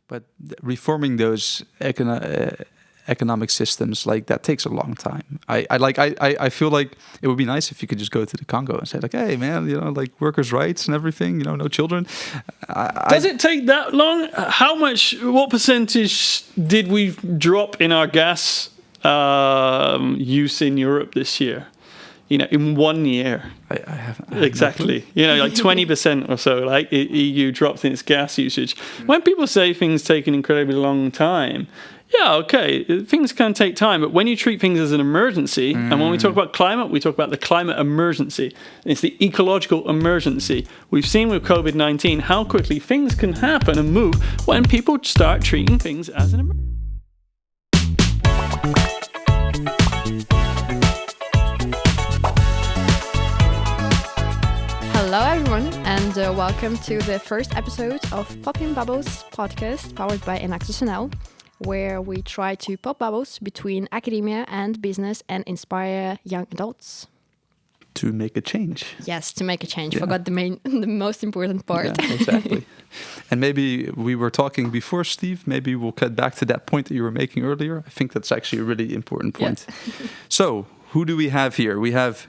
But reforming those economic systems, like, that takes a long time. I feel like it would be nice if you could just go to the Congo and say, like, hey man, like, workers' rights and everything, no children. Does it take that long? What percentage did we drop in our gas use in Europe this year? In 1 year. I have exactly. Like 20% or so, like EU dropped in its gas usage. When people say things take an incredibly long time, yeah, okay, things can take time, but when you treat things as an emergency, and when we talk about climate, we talk about the climate emergency. It's the ecological emergency. We've seen with COVID-19 how quickly things can happen and move when people start treating things as an emergency. Hello everyone, and welcome to the first episode of Popping Bubbles podcast powered by Enactus NL, where we try to pop bubbles between academia and business and inspire young adults. To make a change. Yes, to make a change. Yeah. Forgot the most important part. Yeah, exactly. And maybe we were talking before, Steve, maybe we'll cut back to that point that you were making earlier. I think that's actually a really important point. Yeah. So, who do we have here? We have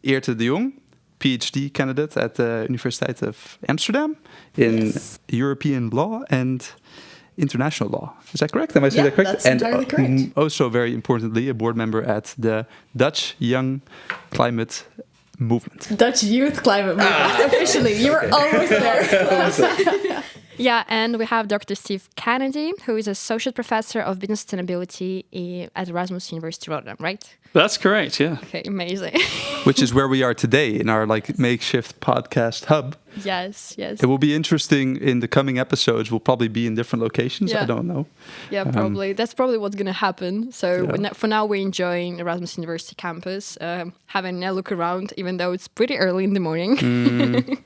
Irthe de Jong, PhD candidate at the University of Amsterdam in European law and international law. Is that correct? Am I saying that correct? That's entirely correct. Also, very importantly, a board member at the Dutch Young Climate Movement. Dutch Youth Climate Movement. Officially, you were almost there. Yeah, and we have Dr. Steve Kennedy, who is Associate Professor of Business Sustainability at Erasmus University Rotterdam, right? That's correct, yeah. Okay, amazing. Which is where we are today in our makeshift podcast hub. Yes. It will be interesting in the coming episodes. We'll probably be in different locations. Yeah. I don't know. Yeah, probably. That's probably what's going to happen. So for now, we're enjoying Erasmus University campus, having a look around, even though it's pretty early in the morning.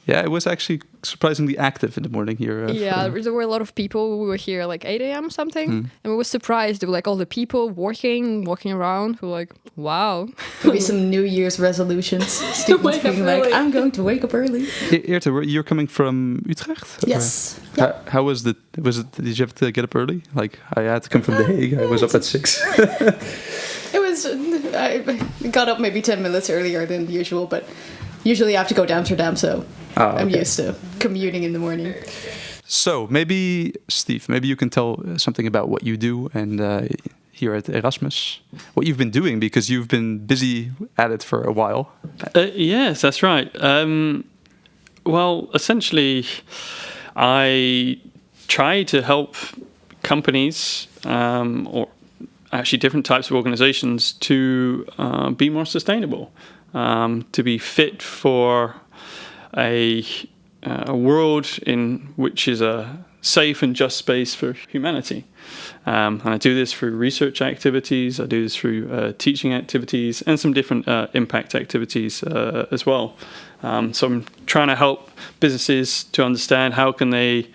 Yeah, it was actually surprisingly active in the morning here. There were a lot of people. We were here like 8 a.m. something. And we were surprised. There were like all the people walking around. We were like, wow. Maybe some New Year's resolutions. Students being like, I'm going to wake up early. Irthe, you're coming from Utrecht? Yes. How was it? Did you have to get up early? Like, I had to come from The Hague. I was up at 6. I got up maybe 10 minutes earlier than usual, but usually I have to go to Amsterdam, so I'm used to commuting in the morning. So maybe, Steve, you can tell something about what you do and here at Erasmus, what you've been doing, because you've been busy at it for a while. Yes, that's right. Well, essentially, I try to help companies or actually different types of organizations to be more sustainable, to be fit for a world in which is a safe and just space for humanity. And I do this through research activities, I do this through teaching activities, and some different impact activities as well. So I'm trying to help businesses to understand how can they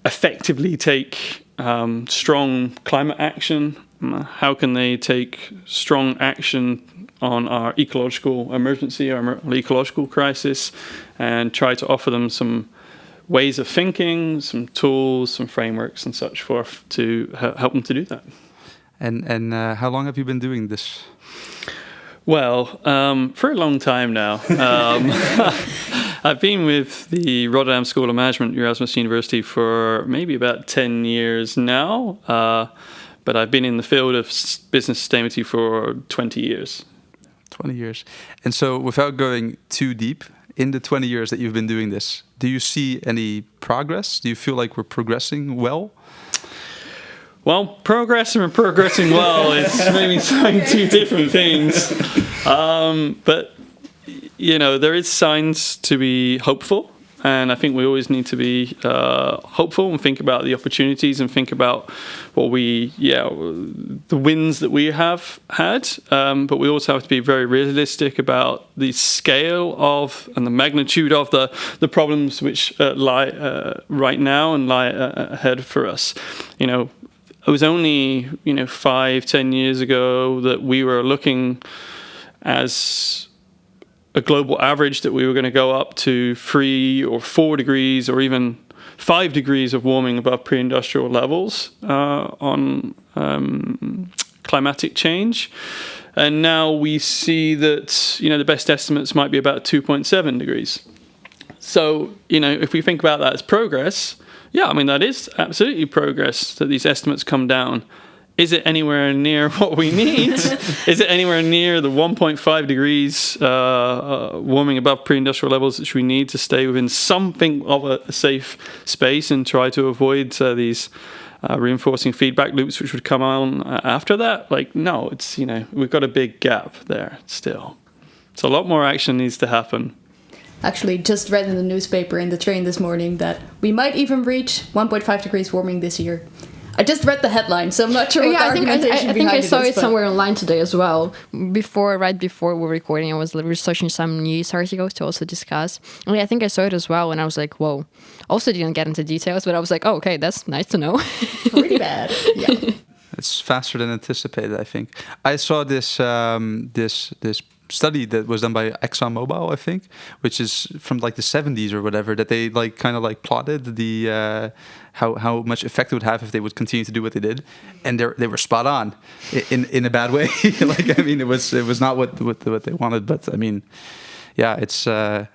effectively take strong climate action, how can they take strong action on our ecological emergency, our ecological crisis, and try to offer them some ways of thinking, some tools, some frameworks and such forth to help them to do that. And how long have you been doing this? Well, for a long time now. I've been with the Rotterdam School of Management, Erasmus University, for maybe about 10 years now. But I've been in the field of business sustainability for 20 years. 20 years. And so without going too deep, in the 20 years that you've been doing this, do you see any progress? Do you feel like we're progressing well? Well, progressing and progressing well is maybe saying two different things. But, there is signs to be hopeful. And I think we always need to be hopeful and think about the opportunities and think about the wins that we have had. But we also have to be very realistic about the scale of and the magnitude of the problems which lie right now and lie ahead for us. It was only 5-10 years ago that we were looking as a global average that we were going to go up to 3 or 4 degrees or even 5 degrees of warming above pre-industrial levels on climatic change. And now we see that, the best estimates might be about 2.7 degrees. So, if we think about that as progress, that is absolutely progress that these estimates come down. Is it anywhere near what we need? Is it anywhere near the 1.5 degrees warming above pre-industrial levels which we need to stay within something of a safe space and try to avoid these reinforcing feedback loops which would come on after that? No, it's, we've got a big gap there still. So a lot more action needs to happen. Actually, just read in the newspaper in the train this morning that we might even reach 1.5 degrees warming this year. I just read the headline, so I'm not sure what the argumentation I think I saw it but somewhere online today as well. Right before we were recording, I was researching some news articles to also discuss. And I think I saw it as well, and I was like, whoa. Also didn't get into details, but I was like, oh, okay, that's nice to know. Pretty bad, yeah. It's faster than anticipated, I think. I saw this this study that was done by ExxonMobil, I think, which is from the 70s or whatever, that they plotted the how much effect it would have if they would continue to do what they did, and they were spot on in a bad way. It was not what they wanted, but it's a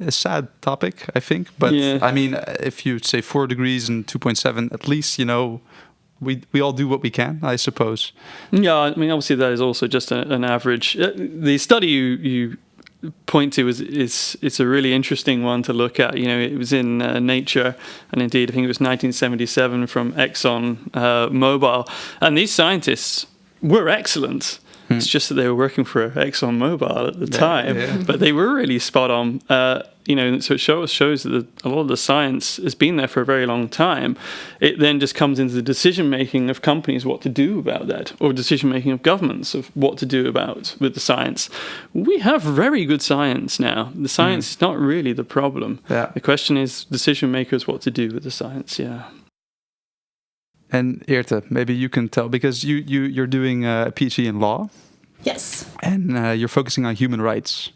sad topic, I think. But if you say 4 degrees and 2.7, at least we all do what we can, I suppose. Yeah, obviously that is also just an average. The study you point to is a really interesting one to look at. It was in Nature, and indeed I think it was 1977 from ExxonMobil, and these scientists were excellent. It's just that they were working for ExxonMobil at the time, but they were really spot on. So it shows that a lot of the science has been there for a very long time. It then just comes into the decision making of companies what to do about that, or decision making of governments of what to do with the science. We have very good science now. The science is not really the problem. Yeah. The question is decision makers what to do with the science. Yeah. And Irthe, maybe you can tell, because you're doing a PhD in law. Yes. And you're focusing on human rights,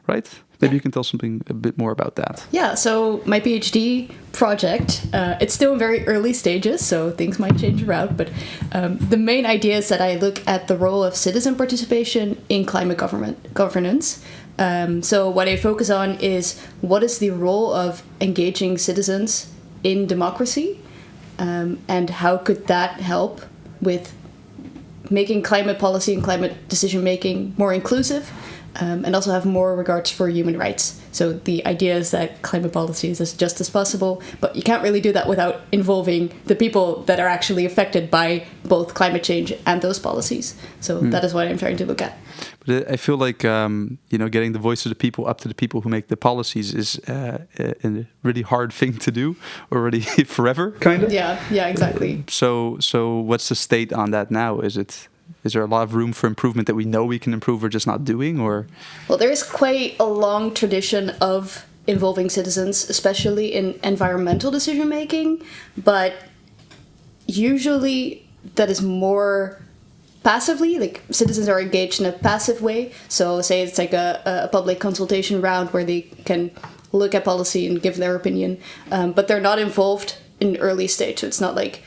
right? Maybe you can tell something a bit more about that. Yeah, so my PhD project, it's still in very early stages, so things might change around, but the main idea is that I look at the role of citizen participation in climate governance. So what I focus on is what is the role of engaging citizens in democracy, and how could that help with making climate policy and climate decision making more inclusive, and also have more regards for human rights. So the idea is that climate policy is as just as possible, but you can't really do that without involving the people that are actually affected by both climate change and those policies. So that is what I'm trying to look at. But I feel like getting the voice of the people up to the people who make the policies is a really hard thing to do already forever, kind of. Yeah, exactly. So what's the state on that now? Is there a lot of room for improvement that we know we can improve, or just not doing? Or well, there is quite a long tradition of involving citizens, especially in environmental decision making, but usually that is more passively, like citizens are engaged in a passive way. So say it's like a public consultation round where they can look at policy and give their opinion, but they're not involved in early stage. So it's not like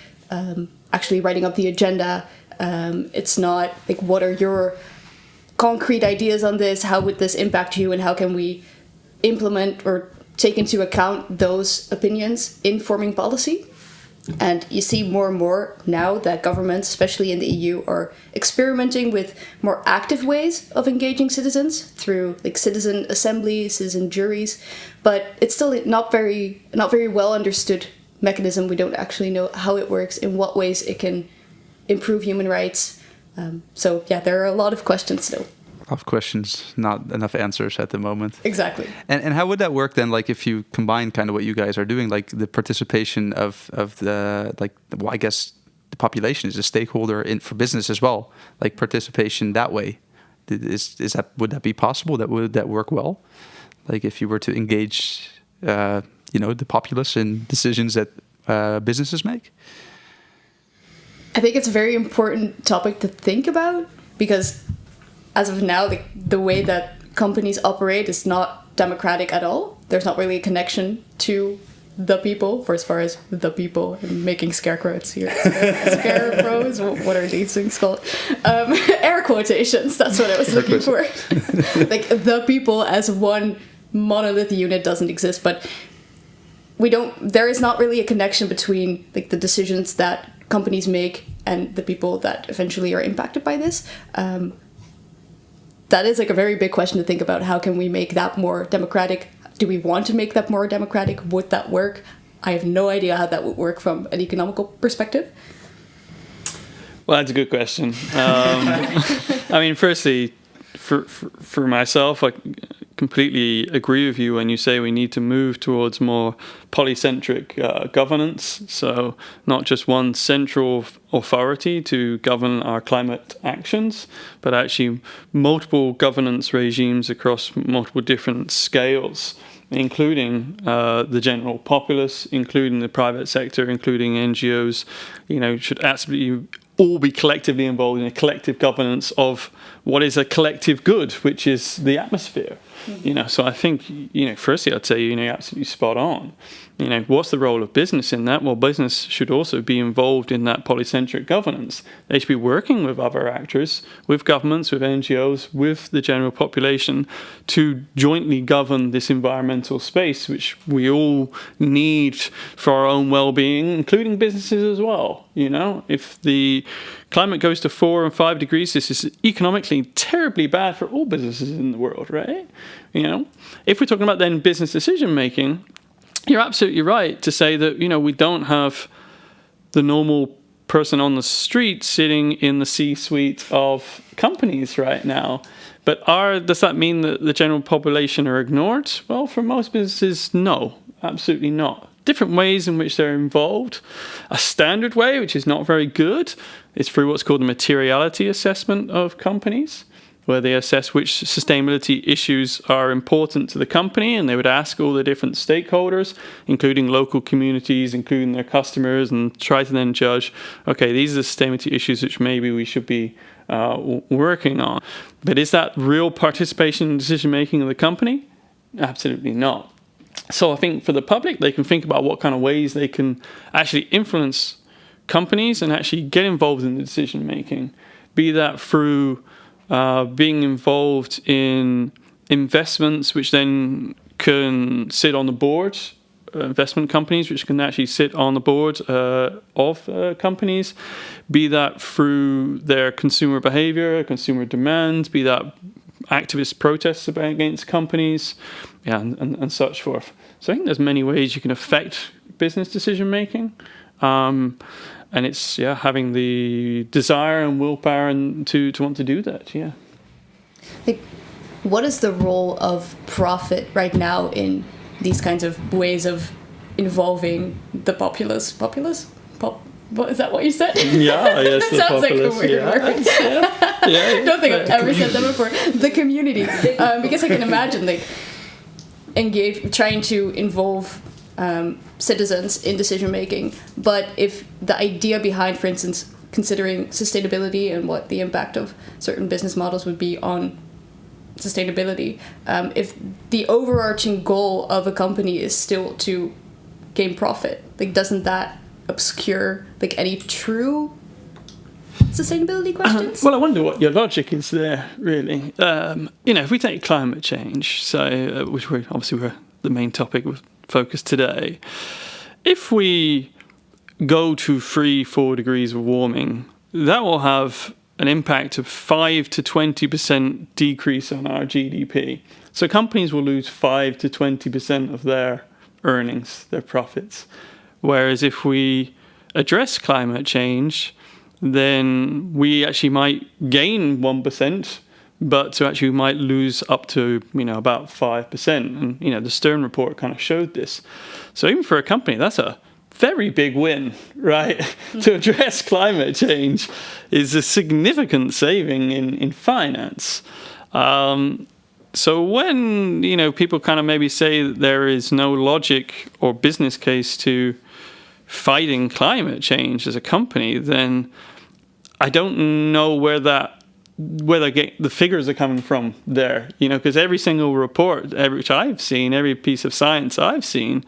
actually writing up the agenda. It's not like, what are your concrete ideas on this? How would this impact you? And how can we implement or take into account those opinions in forming policy? And you see more and more now that governments, especially in the EU, are experimenting with more active ways of engaging citizens through like citizen assemblies, citizen juries. But it's still not very well understood mechanism. We don't actually know how it works, in what ways it can improve human rights. So there are a lot of questions still. A lot of questions, not enough answers at the moment. Exactly. And how would that work then? Like if you combine kind of what you guys are doing, like the participation of the I guess the population is a stakeholder for business as well. Like participation that way, would that be possible? Would that work well? Like if you were to engage, the populace in decisions that businesses make. I think it's a very important topic to think about, because as of now, the way that companies operate is not democratic at all. there's not really a connection to the people, for as far as the people, I'm making scarecrows here. Scarecrows? What are these things called? Air quotations, that's what I was looking for. Like, the people as one monolith unit doesn't exist, but there is not really a connection between like the decisions that companies make and the people that eventually are impacted by this. That is like a very big question to think about. How can we make that more democratic? Do we want to make that more democratic? Would that work? I have no idea how that would work from an economical perspective. Well, that's a good question. I mean, firstly, for myself, I completely agree with you when you say we need to move towards more polycentric governance. So not just one central authority to govern our climate actions, but actually multiple governance regimes across multiple different scales, including the general populace, including the private sector, including NGOs. Should absolutely all be collectively involved in a collective governance of what is a collective good, which is the atmosphere. So I think, firstly, I'd say, you're absolutely spot on. What's the role of business in that? Well, business should also be involved in that polycentric governance. They should be working with other actors, with governments, with NGOs, with the general population to jointly govern this environmental space, which we all need for our own well-being, including businesses as well. If the climate goes to 4 and 5 degrees, this is economically terribly bad for all businesses in the world, right? If we're talking about then business decision making, you're absolutely right to say that, we don't have the normal person on the street sitting in the C-suite of companies right now. But does that mean that the general population are ignored? Well, for most businesses, no, absolutely not. Different ways in which they're involved. A standard way, which is not very good, is through what's called the materiality assessment of companies, where they assess which sustainability issues are important to the company, and they would ask all the different stakeholders, including local communities, including their customers, and try to then judge, okay, these are the sustainability issues which maybe we should be working on. But is that real participation in decision-making of the company? Absolutely not. So I think for the public, they can think about what kind of ways they can actually influence companies and actually get involved in the decision-making, be that through being involved in investments which then can sit on the board, investment companies which can actually sit on the board of companies, be that through their consumer behavior, consumer demand, be that activist protests against companies, and such forth. So I think there's many ways you can affect business decision making. And it's having the desire and willpower and to want to do that. Like, what is the role of profit right now in these kinds of ways of involving the populace? What is that? What you said? Yeah, yes. That sounds like a weird word. I don't think I've ever said that before. The community, because I can imagine trying to involve citizens in decision making, but if the idea behind, for instance, considering sustainability and what the impact of certain business models would be on sustainability, if the overarching goal of a company is still to gain profit, doesn't that obscure any true sustainability questions? Well, I wonder what your logic is there, really. If we take climate change, so which we're the main topic of focus today, if we go to 3-4 degrees of warming, that will have an impact of 5 to 20% decrease on our GDP. So companies will lose 5 to 20% of their earnings, their profits. Whereas if we address climate change, then we actually might gain 1%, but so actually we might lose up to about 5%. And the Stern report kind of showed this. So even for a company, that's a very big win, right? To address climate change is a significant saving in finance. So when people kind of maybe say that there is no logic or business case to fighting climate change as a company, then I don't know where that where the figures are coming from there, because every single report, which I've seen, every piece of science I've seen,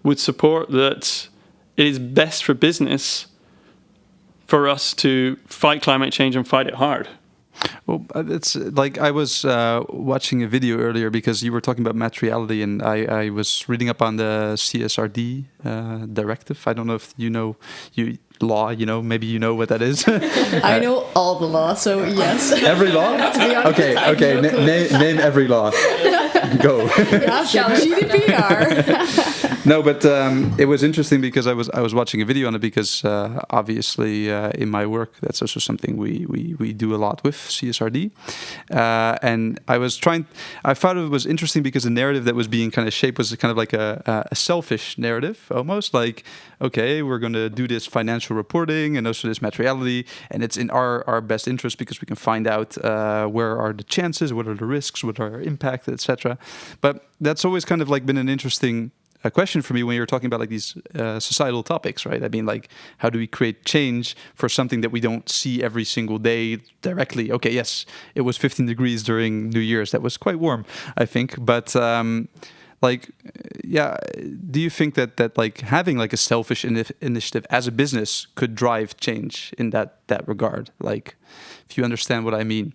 would support that it is best for business for us to fight climate change and fight it hard. Well, it's like I was watching a video earlier because you were talking about materiality, and I was reading up on the CSRD directive. I don't know if law, maybe you know what that is. I know all the law, so yes. Every law? To be honest, Okay. Name every law. Go. GDPR. No, but it was interesting because I was watching a video on it because obviously in my work that's also something we do a lot with CSRD, and I thought it was interesting because the narrative that was being kind of shaped was kind of like a selfish narrative, almost like, okay, we're going to do this financial reporting and also this materiality, and it's in our best interest because we can find out where are the chances, what are the risks, what are our impact, etc. But that's always kind of like been an interesting question for me when you're talking about like these societal topics, right? I mean, like, how do we create change for something that we don't see every single day directly? Okay, yes, it was 15 degrees during New Year's. That was quite warm, I think. But do you think that like having like a selfish initiative as a business could drive change in that regard? Like, if you understand what I mean.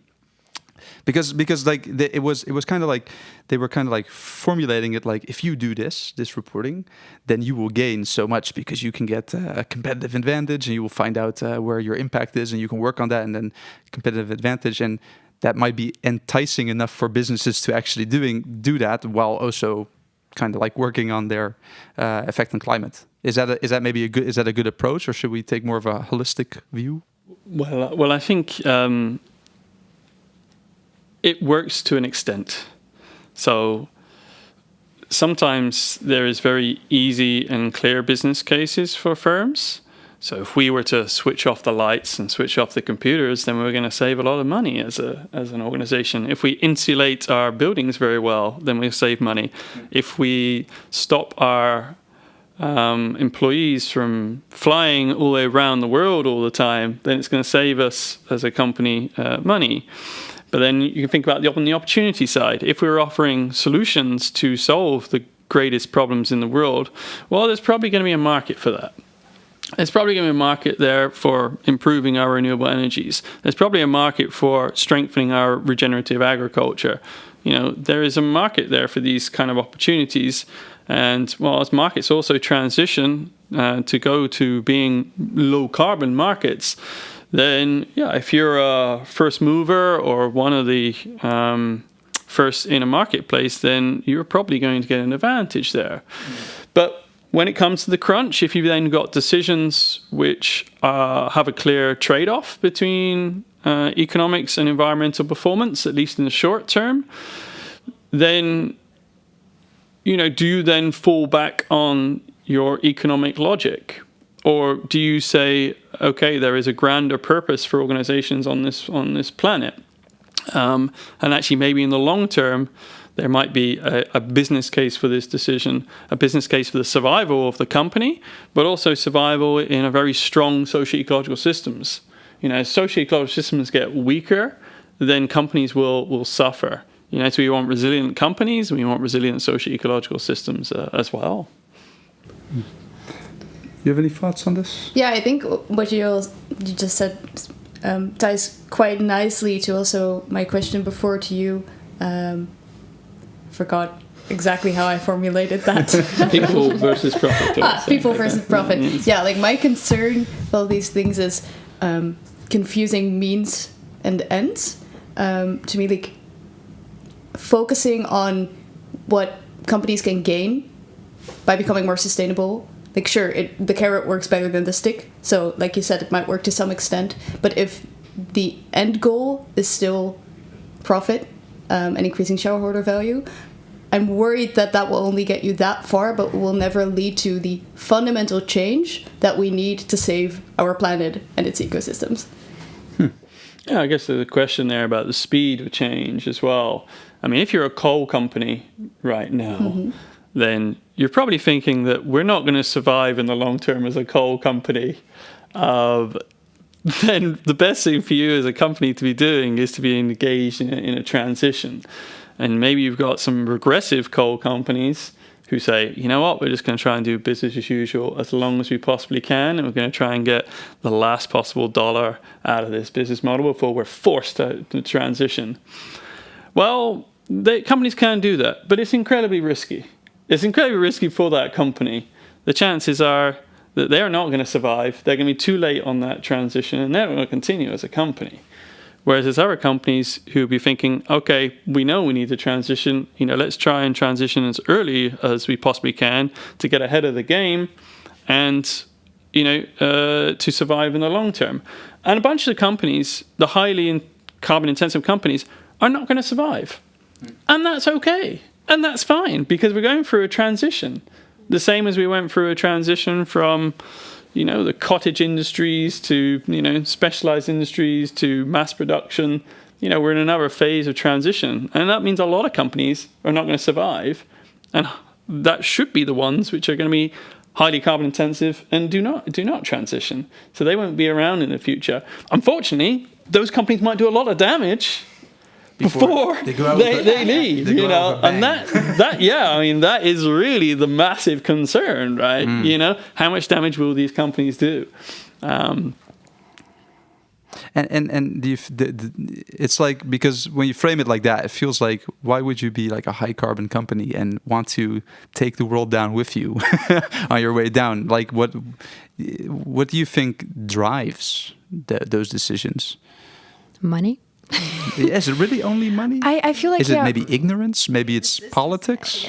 Because like it was kind of like they were kind of like formulating it like, if you do this reporting, then you will gain so much because you can get a competitive advantage and you will find out where your impact is and you can work on that, and then competitive advantage, and that might be enticing enough for businesses to actually do that while also kind of like working on their effect on climate. Is that maybe a good approach, or should we take more of a holistic view? Well, I think. It works to an extent. So sometimes there is very easy and clear business cases for firms. So if we were to switch off the lights and switch off the computers, then we're going to save a lot of money as an organization. If we insulate our buildings very well, then we'll save money. If we stop our employees from flying all the way around the world all the time, then it's going to save us as a company money. But then you can think about on the opportunity side. If we're offering solutions to solve the greatest problems in the world, well, there's probably going to be a market for that. There's probably going to be a market there for improving our renewable energies. There's probably a market for strengthening our regenerative agriculture. There is a market there for these kind of opportunities. And as markets also transition to go to being low carbon markets, then, if you're a first mover or one of the first in a marketplace, then you're probably going to get an advantage there. But when it comes to the crunch, if you've then got decisions which have a clear trade-off between economics and environmental performance, at least in the short term, then, do you then fall back on your economic logic? Or do you say, okay, there is a grander purpose for organizations on this planet, and actually maybe in the long term there might be a business case for this decision, a business case for the survival of the company, but also survival in a very strong socio-ecological systems. As socio-ecological systems get weaker, then companies will suffer. So we want resilient companies, and we want resilient socio-ecological systems as well. You have any thoughts on this? Yeah, I think what you just said ties quite nicely to also my question before to you. Forgot exactly how I formulated that. People versus profit. People versus profit. Yeah, like my concern with all these things is confusing means and ends. To me, like focusing on what companies can gain by becoming more sustainable. Like, sure, the carrot works better than the stick. So, like you said, it might work to some extent. But if the end goal is still profit and increasing shareholder value, I'm worried that will only get you that far, but will never lead to the fundamental change that we need to save our planet and its ecosystems. Yeah, I guess there's a question there about the speed of change as well. I mean, if you're a coal company right now, then you're probably thinking that we're not going to survive in the long term as a coal company then the best thing for you as a company to be doing is to be engaged in a transition. And maybe you've got some regressive coal companies who say, you know what, we're just going to try and do business as usual as long as we possibly can, and we're going to try and get the last possible dollar out of this business model before we're forced to transition. Well, companies can do that, but it's incredibly risky. It's incredibly risky for that company. The chances are that they're not going to survive. They're going to be too late on that transition, and they're not going to continue as a company. Whereas there's other companies who will be thinking, okay, we know we need to transition. Let's try and transition as early as we possibly can to get ahead of the game and, to survive in the long term. And a bunch of the companies, the highly carbon-intensive companies, are not going to survive. And that's okay. And that's fine, because we're going through a transition. The same as we went through a transition from the cottage industries to, specialized industries to mass production. We're in another phase of transition. And that means a lot of companies are not going to survive. And that should be the ones which are going to be highly carbon intensive and do not transition. So they won't be around in the future. Unfortunately, those companies might do a lot of damage before they leave, and that is really the massive concern, right? How much damage will these companies do? It's like, because when you frame it like that, it feels like, why would you be like a high carbon company and want to take the world down with you on your way down? Like, what do you think drives those decisions? Money. Is it really only money? I feel like, is it maybe ignorance? Maybe it's politics?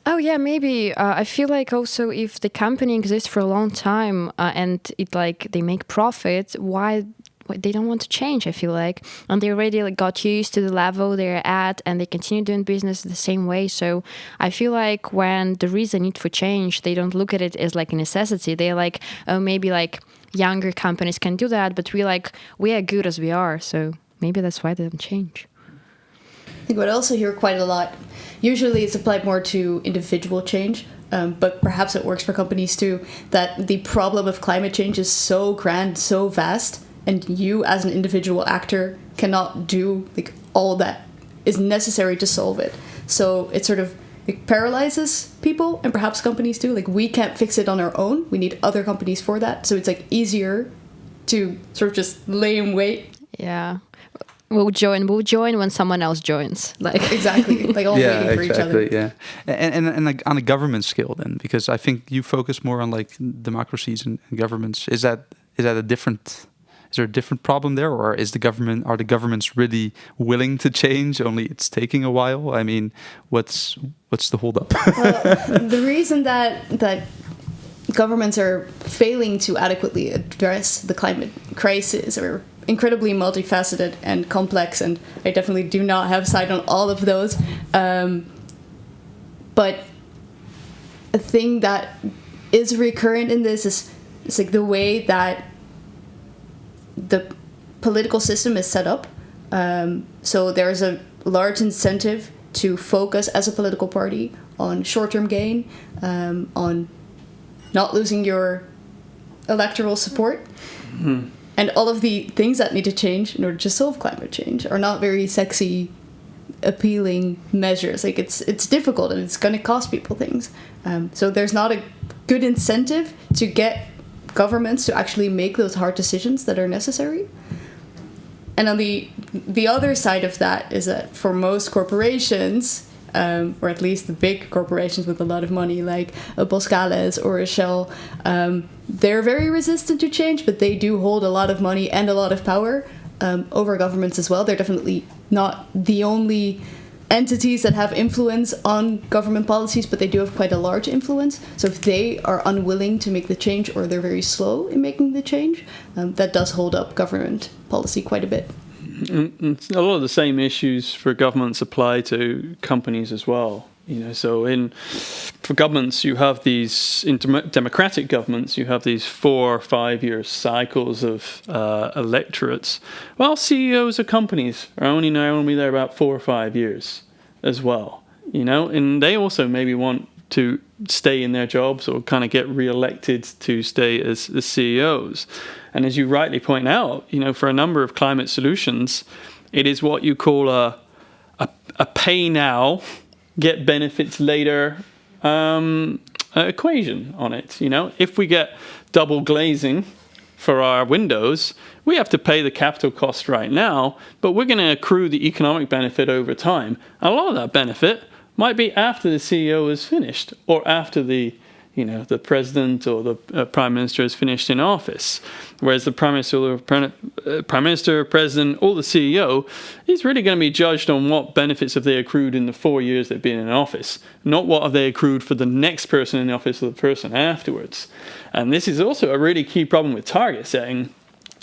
Oh yeah, maybe. I feel like also if the company exists for a long time and they make profit, why they don't want to change? I feel like, and they already got used to the level they're at, and they continue doing business the same way. So I feel like when there is a need for change, they don't look at it as like a necessity. They're like, oh, maybe like younger companies can do that, but we are good as we are. So maybe that's why they don't change. I think what I also hear quite a lot, usually it's applied more to individual change, but perhaps it works for companies too, that the problem of climate change is so grand, so vast, and you as an individual actor cannot do all that is necessary to solve it. So it sort of paralyzes people, and perhaps companies too. We can't fix it on our own. We need other companies for that. So it's easier to sort of just lay in wait. Yeah. We'll join when someone else joins. Exactly. All waiting for each other. Yeah. And on a government scale then, because I think you focus more on democracies and governments. Is there a different problem there, or are the governments really willing to change, only it's taking a while? I mean, what's the holdup? Well, the reason that governments are failing to adequately address the climate crisis are incredibly multifaceted and complex, and I definitely do not have sight on all of those. But a thing that is recurrent in this is the way that the political system is set up. So there's a large incentive to focus as a political party on short-term gain, on not losing your electoral support. Mm-hmm. And all of the things that need to change in order to solve climate change are not very sexy, appealing measures. It's difficult, and it's going to cost people things. So there's not a good incentive to get governments to actually make those hard decisions that are necessary. And on the other side of that is that for most corporations, or at least the big corporations with a lot of money, like a Boskalis or a Shell, they're very resistant to change, but they do hold a lot of money and a lot of power over governments as well. They're definitely not the only entities that have influence on government policies, but they do have quite a large influence. So if they are unwilling to make the change, or they're very slow in making the change, that does hold up government policy quite a bit. A lot of the same issues for governments apply to companies as well. So for governments, you have these, in democratic governments, you have these 4 or 5 year cycles of electorates. Well, CEOs of companies are only there about 4 or 5 years as well. And they also maybe want to stay in their jobs or kind of get re-elected to stay as CEOs. And as you rightly point out, for a number of climate solutions, it is what you call a pay now, get benefits later equation on it. If we get double glazing for our windows, we have to pay the capital cost right now, but we're going to accrue the economic benefit over time. And a lot of that benefit might be after the CEO is finished, or after the president or the prime minister is finished in office. Whereas the prime minister, president, or the CEO is really going to be judged on what benefits have they accrued in the 4 years they've been in office, not what have they accrued for the next person in office or the person afterwards. And this is also a really key problem with target setting,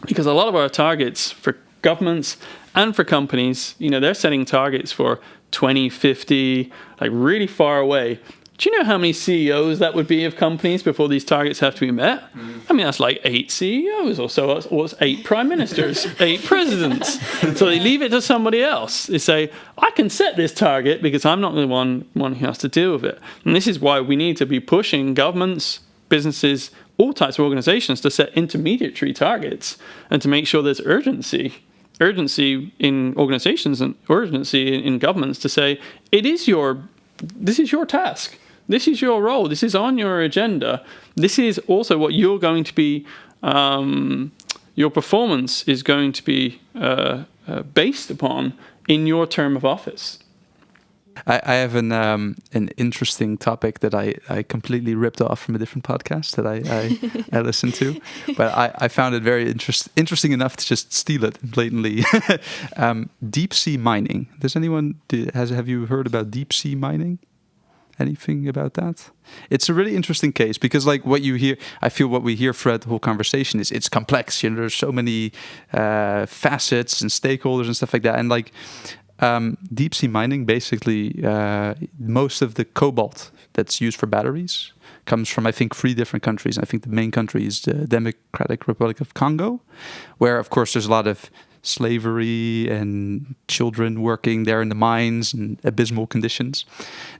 because a lot of our targets for governments and for companies, they're setting targets for 2050, like really far away. Do you know how many CEOs that would be of companies before these targets have to be met? I mean, that's like 8 CEOs or so, or it's 8 prime ministers, 8 presidents. So they leave it to somebody else. They say, I can set this target because I'm not the one who has to deal with it. And this is why we need to be pushing governments, businesses, all types of organizations to set intermediary targets and to make sure there's urgency in organizations and urgency in governments to say, this is your task. This is your role. This is on your agenda. This is also what you're going to be, your performance is going to be based upon in your term of office. I have an interesting topic that I completely ripped off from a different podcast that I listened to, but I found it very interesting enough to just steal it blatantly. Deep sea mining. Have you heard about deep sea mining? Anything about that? It's a really interesting case because, like, what you hear, I feel what we hear throughout the whole conversation is it's complex. There's so many facets and stakeholders and stuff like that, and like. Deep sea mining, basically, most of the cobalt that's used for batteries comes from, I think, 3 different countries. I think the main country is the Democratic Republic of Congo, where, of course, there's a lot of slavery and children working there in the mines and abysmal conditions.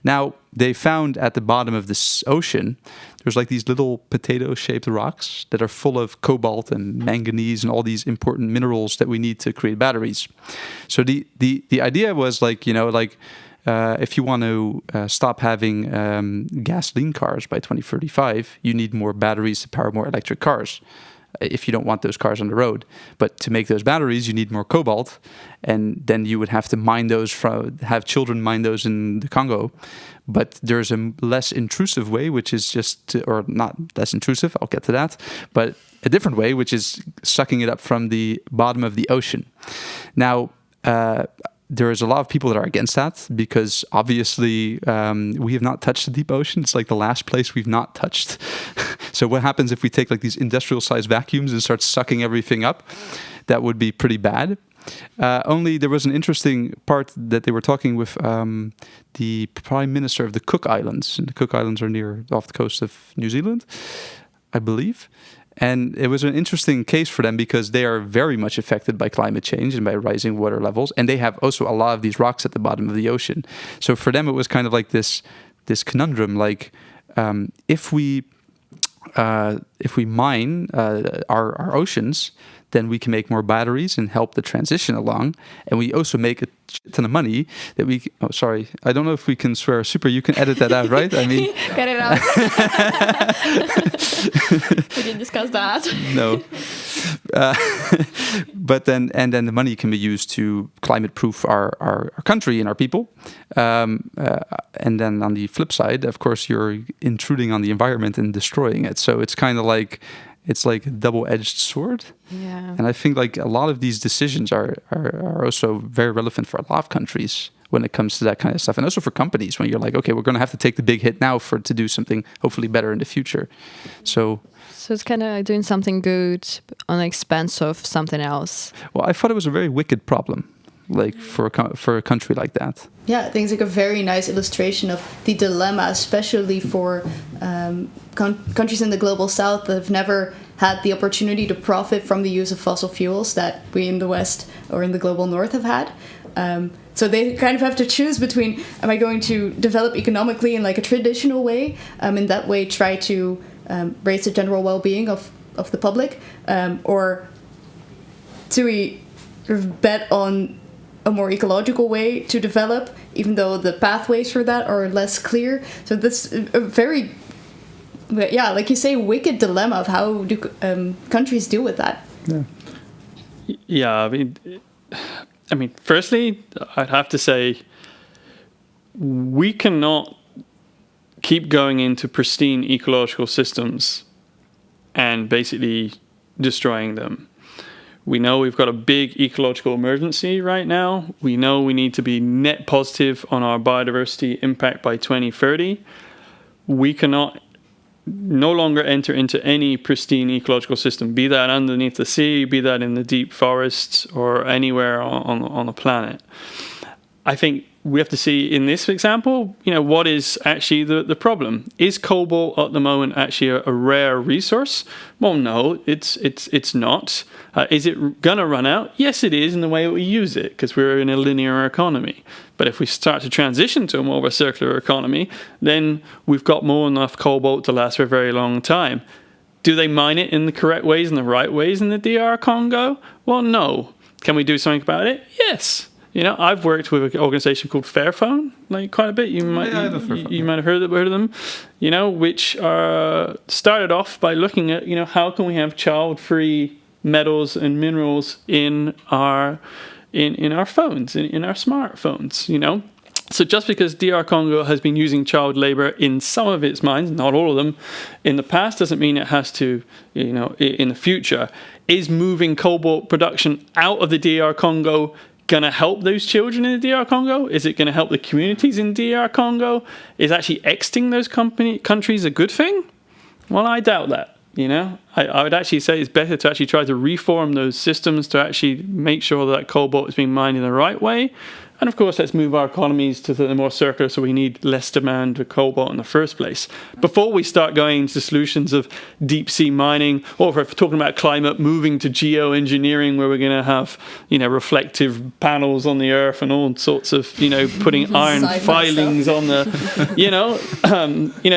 Now, they found at the bottom of this ocean, there's like these little potato-shaped rocks that are full of cobalt and manganese and all these important minerals that we need to create batteries. So the idea was if you want to stop having gasoline cars by 2035, you need more batteries to power more electric cars. If you don't want those cars on the road. But to make those batteries, you need more cobalt, and then you would have to mine those have children mine those in the Congo. But there's a less intrusive way, which is or not less intrusive, I'll get to that, but a different way, which is sucking it up from the bottom of the ocean. Now, there is a lot of people that are against that because obviously we have not touched the deep ocean. It's like the last place we've not touched. So what happens if we take like these industrial-sized vacuums and start sucking everything up? That would be pretty bad. Only there was an interesting part that they were talking with the Prime Minister of the Cook Islands. And the Cook Islands are off the coast of New Zealand, I believe. And it was an interesting case for them because they are very much affected by climate change and by rising water levels. And they have also a lot of these rocks at the bottom of the ocean. So for them, it was kind of like this conundrum, like if we mine our oceans, then we can make more batteries and help the transition along. And we also make a ton of money that we... Oh, sorry. I don't know if we can swear. Super, you can edit that out, right? I mean... Cut it out. We didn't discuss that. No. But then the money can be used to climate-proof our country and our people. And then on the flip side, of course, you're intruding on the environment and destroying it. So it's kind of like... It's like a double-edged sword. Yeah. And I think like a lot of these decisions are also very relevant for a lot of countries when it comes to that kind of stuff. And also for companies when you're like, okay, we're going to have to take the big hit now to do something hopefully better in the future. So it's kind of doing something good on the expense of something else. Well, I thought it was a very wicked problem. Like for a country like that. Yeah, I think it's like a very nice illustration of the dilemma, especially for countries in the global south that have never had the opportunity to profit from the use of fossil fuels that we in the West or in the global north have had. So they kind of have to choose between, am I going to develop economically in like a traditional way, in that way try to raise the general well-being of the public, or do we sort of bet on a more ecological way to develop, even though the pathways for that are less clear? So that's a very, like you say, wicked dilemma of how do countries deal with that. Yeah, I mean, firstly, I'd have to say we cannot keep going into pristine ecological systems and basically destroying them. We know we've got a big ecological emergency right now. We know we need to be net positive on our biodiversity impact by 2030. We cannot no longer enter into any pristine ecological system, be that underneath the sea, be that in the deep forests, or anywhere on the planet. I think we have to see in this example, what is actually the problem. Is cobalt at the moment actually a rare resource? Well, no, it's not. Is it going to run out? Yes, it is in the way we use it, because we're in a linear economy. But if we start to transition to a more of a circular economy, then we've got more than enough cobalt to last for a very long time. Do they mine it in the correct ways and the right ways in the DR Congo? Well, no. Can we do something about it? Yes. I've worked with an organization called Fairphone, quite a bit. You might have heard of them. Which started off by looking at how can we have child-free metals and minerals in our phones, in our smartphones. So just because DR Congo has been using child labor in some of its mines, not all of them, in the past doesn't mean it has to, in the future. Is moving cobalt production out of the DR Congo going to help those children in the DR Congo? Is it going to help the communities in DR Congo? Is actually exiting those countries a good thing? Well, I doubt that. I would actually say it's better to actually try to reform those systems to actually make sure that cobalt is being mined in the right way. And of course, let's move our economies to the more circular, so we need less demand for cobalt in the first place. Before we start going into solutions of deep sea mining, or if we're talking about climate, moving to geoengineering, where we're going to have, reflective panels on the earth and all sorts of, putting iron filings on the,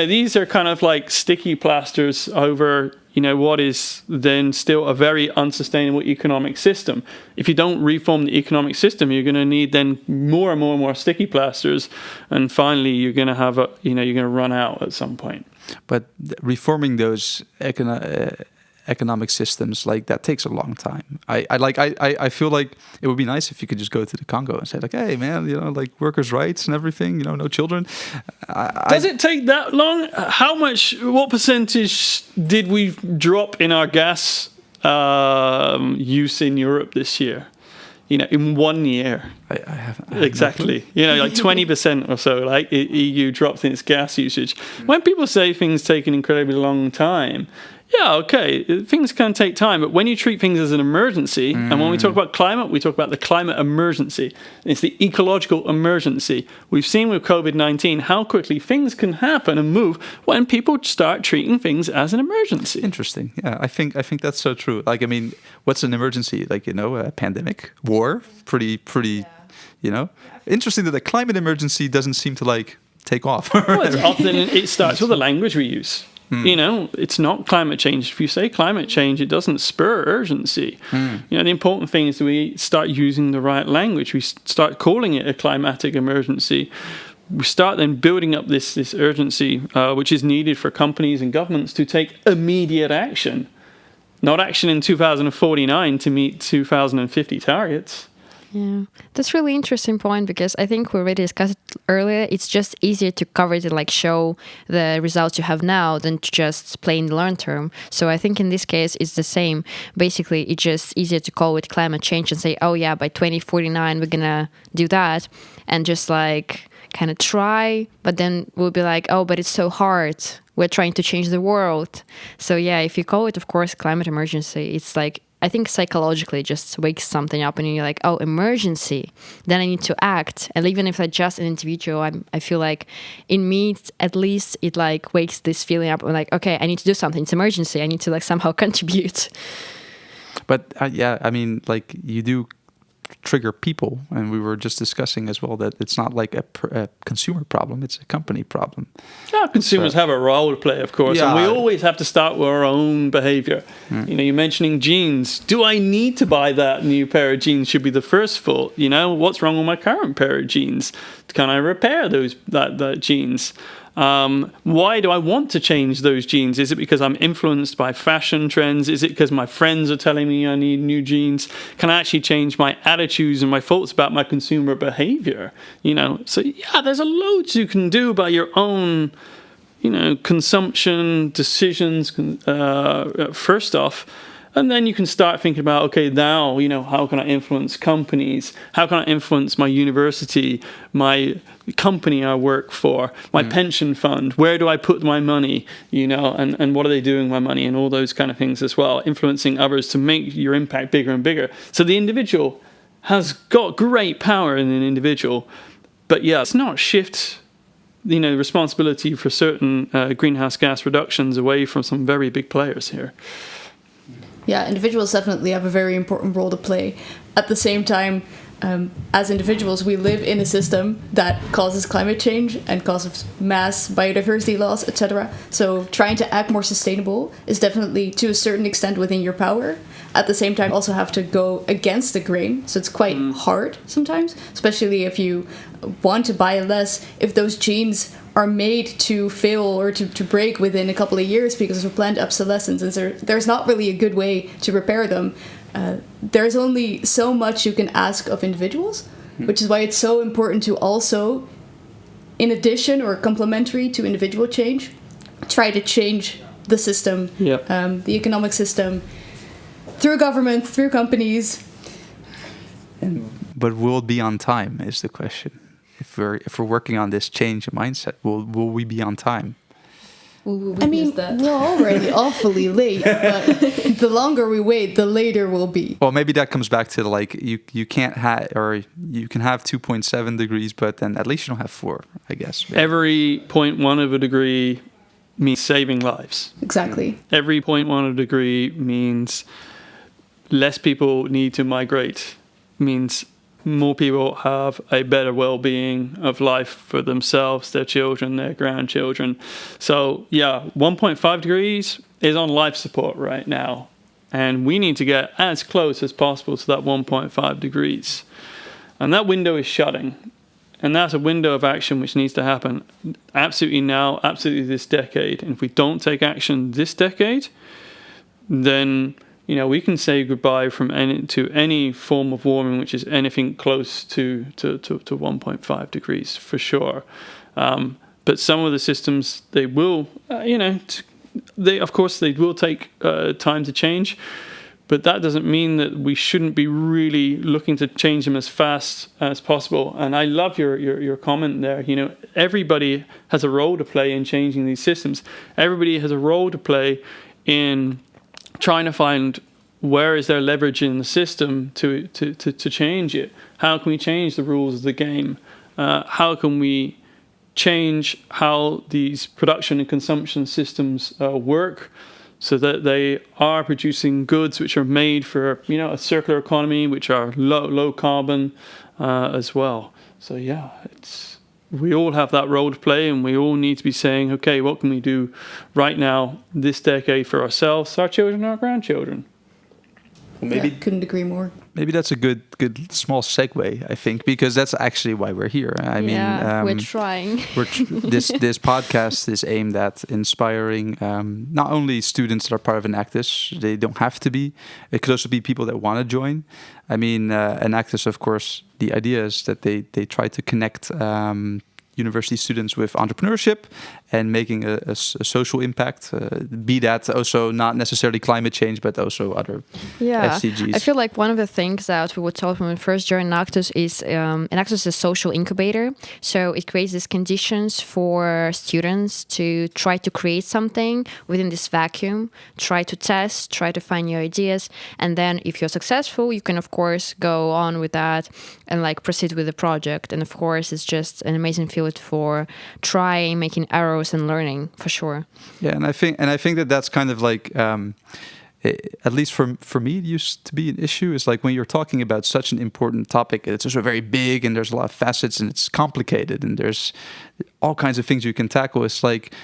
these are kind of like sticky plasters over what is then still a very unsustainable economic system. If you don't reform the economic system, you're going to need then more and more sticky plasters, and finally you're going to have you're going to run out at some point. But reforming those economic systems, that takes a long time. I feel like it would be nice if you could just go to the Congo and say hey man, workers' rights and everything, no children. Does it take that long? What percentage did we drop in our gas use in Europe this year? In 1 year. I haven't. Exactly. 20% or so, EU dropped in its gas usage. When people say things take an incredibly long time, yeah, okay, things can take time, but when you treat things as an emergency, and when we talk about climate, we talk about the climate emergency. It's the ecological emergency. We've seen with COVID-19 how quickly things can happen and move when people start treating things as an emergency. Interesting. Yeah, I think that's so true. What's an emergency? A pandemic, war, pretty. Interesting that the climate emergency doesn't seem to take off. Well, it starts with the language we use. It's not climate change. If you say climate change, it doesn't spur urgency. The important thing is that we start using the right language. We start calling it a climatic emergency. We start then building up this urgency, which is needed for companies and governments to take immediate action. Not action in 2049 to meet 2050 targets. Yeah, that's really interesting point, because I think we already discussed it earlier. It's just easier to cover it and show the results you have now than to just play in the long term. So I think in this case it's the same. Basically, it's just easier to call it climate change and say, oh yeah, by 2049 we're gonna do that, and just kind of try, but then we'll be oh, but it's so hard. We're trying to change the world. So yeah, if you call it, of course, climate emergency, it's I think psychologically it just wakes something up and you're oh, emergency, then I need to act. And even if I'm just an individual, I feel in me, at least it wakes this feeling up. I'm okay, I need to do something. It's emergency. I need to somehow contribute. But you do trigger people. And we were just discussing as well that it's not like a consumer problem, it's a company problem. Yeah, consumers have a role to play, of course, and we always have to start with our own behavior. You're mentioning jeans. Do I need to buy that new pair of jeans? Should be the first thought. What's wrong with my current pair of jeans? Can I repair that jeans? Why do I want to change those jeans? Is it because I'm influenced by fashion trends? Is it because my friends are telling me I need new jeans? Can I actually change my attitudes and my thoughts about my consumer behavior? So there's a load you can do by your own, consumption decisions, first off. And then you can start thinking about, okay, now, how can I influence companies? How can I influence my university, my company I work for, my pension fund? Where do I put my money? And what are they doing with my money? And all those kind of things as well. Influencing others to make your impact bigger and bigger. So the individual has got great power in an individual. But it's not shift responsibility for certain greenhouse gas reductions away from some very big players here. Yeah, individuals definitely have a very important role to play. At the same time, as individuals, we live in a system that causes climate change and causes mass biodiversity loss, etc. So trying to act more sustainable is definitely, to a certain extent, within your power. At the same time, also have to go against the grain. So it's quite hard sometimes, especially if you want to buy less, if those jeans are made to fail or to break within a couple of years because of planned obsolescence, and there's not really a good way to repair them. There's only so much you can ask of individuals, which is why it's so important to also, in addition or complementary to individual change, try to change the system, the economic system, through government, through companies. But will it be on time is the question. If we're working on this change in mindset, will we be on time? We're already awfully late, but the longer we wait, the later we'll be. Well, maybe that comes back to you can't have, or you can have 2.7 degrees, but then at least you don't have 4, I guess. Maybe. Every 0.1 of a degree means saving lives. Exactly. Every 0.1 of a degree means less people need to migrate, means more people have a better well-being of life for themselves, their children, their grandchildren. So 1.5 degrees is on life support right now, and we need to get as close as possible to that 1.5 degrees, and that window is shutting, and that's a window of action which needs to happen absolutely now, absolutely this decade. And if we don't take action this decade, then we can say goodbye to any form of warming which is anything close to 1.5 degrees for sure. But some of the systems, they will, they will take time to change. But that doesn't mean that we shouldn't be really looking to change them as fast as possible. And I love your comment there. Everybody has a role to play in changing these systems. Everybody has a role to play in trying to find where is there leverage in the system to change it. How can we change the rules of the game? How can we change how these production and consumption systems work so that they are producing goods which are made for a circular economy, which are low carbon as well. So we all have that role to play, and we all need to be saying, okay, what can we do right now, this decade, for ourselves, our children, our grandchildren? Maybe couldn't agree more. Maybe that's a good small segue, I think, because that's actually why we're here. I mean, we're trying. This podcast is aimed at inspiring not only students that are part of Enactus. They don't have to be. It could also be people that want to join. I mean, Enactus, of course, the idea is that they try to connect university students with entrepreneurship and making a social impact, be that also not necessarily climate change, but also other SDGs. I feel like one of the things that we were taught when we first joined Enactus is Enactus is a social incubator. So it creates these conditions for students to try to create something within this vacuum, try to test, try to find new ideas. And then if you're successful, you can, of course, go on with that and proceed with the project. And of course, it's just an amazing field for trying, making errors and learning, for sure. Yeah, and I think that's kind of at least for me, it used to be an issue. Is like when you're talking about such an important topic, it's also very big and there's a lot of facets and it's complicated and there's all kinds of things you can tackle. It's like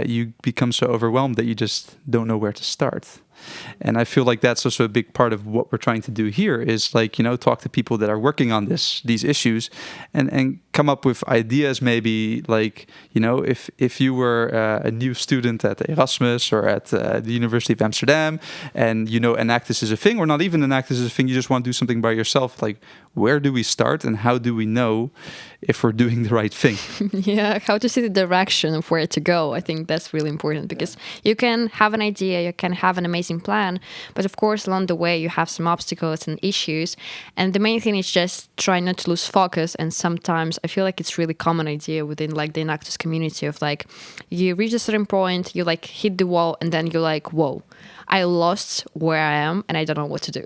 you become so overwhelmed that you just don't know where to start. And I feel like that's also a big part of what we're trying to do here is like, talk to people that are working on these issues and come up with ideas maybe like, if you were a new student at Erasmus or at the University of Amsterdam and Enactus is a thing or not even Enactus is a thing, you just want to do something by yourself, like where do we start and how do we know if we're doing the right thing? Yeah, how to see the direction of where to go. I think that's really important because you can have an idea, you can have an amazing plan, but of course along the way you have some obstacles and issues, and the main thing is just try not to lose focus. And sometimes I feel like it's really common idea within like the Enactus community of like you reach a certain point, you like hit the wall, and then you're like, whoa, I lost where I am and I don't know what to do.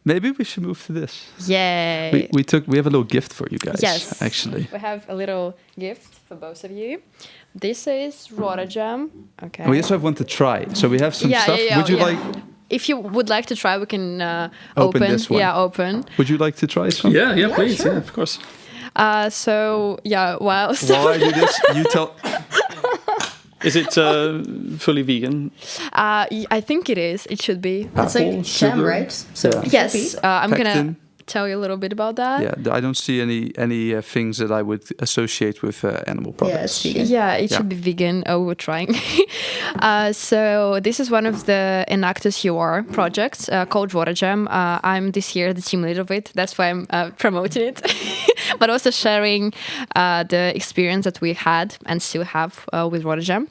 Maybe we should move to this. Yay! We have a little gift for you guys. Yes, actually, we have a little gift for both of you. This is Rotterjam. Okay. We also have one to try. So we have some stuff. Would you like? If you would like to try, we can open this one. Yeah, open. Would you like to try some? Yeah, please. Sure. Yeah, of course. So yeah, while I do this, you tell. Is it fully vegan? I think it is. It should be. It's like jam, right? So yes, I'm Pectin. gonna tell you a little bit about that. Yeah, I don't see any things that I would associate with animal products. Yeah, it's vegan. Yeah, it should be vegan. Oh, we're trying. So this is one of the Enactus UR projects called Rotterjam. I'm this year the team leader of it. That's why I'm promoting it, but also sharing the experience that we had and still have with Rotterjam.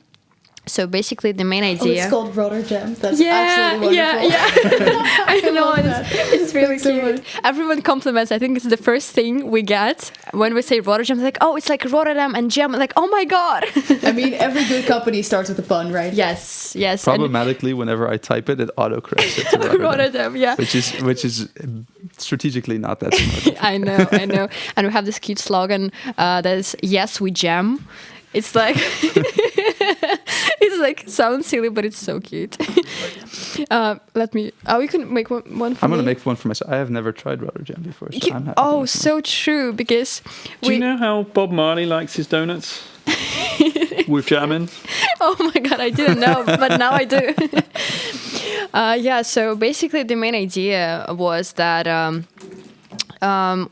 So basically, the main idea. Oh, it's called Rotterjam. That's absolutely wonderful. Yeah. I know. It's really so cute. Everyone compliments. I think it's the first thing we get when we say Rotterjam. Like, oh, it's like Rotterdam and jam. Like, oh my god. I mean, every good company starts with a pun, right? Yes. Problematically, whenever I type it, it autocorrects it to Rotterdam. Rotterdam, yeah. Which is strategically not that smart. I know. And we have this cute slogan that is "Yes, we jam." It's like it's like sounds silly, but it's so cute. Let me. Oh, you can make one for me. I'm gonna make one for myself. I have never tried Rotterjam before, so I'm happy. So true. Because do you know how Bob Marley likes his donuts? With jam in? Oh my god, I didn't know, but now I do. So basically the main idea was that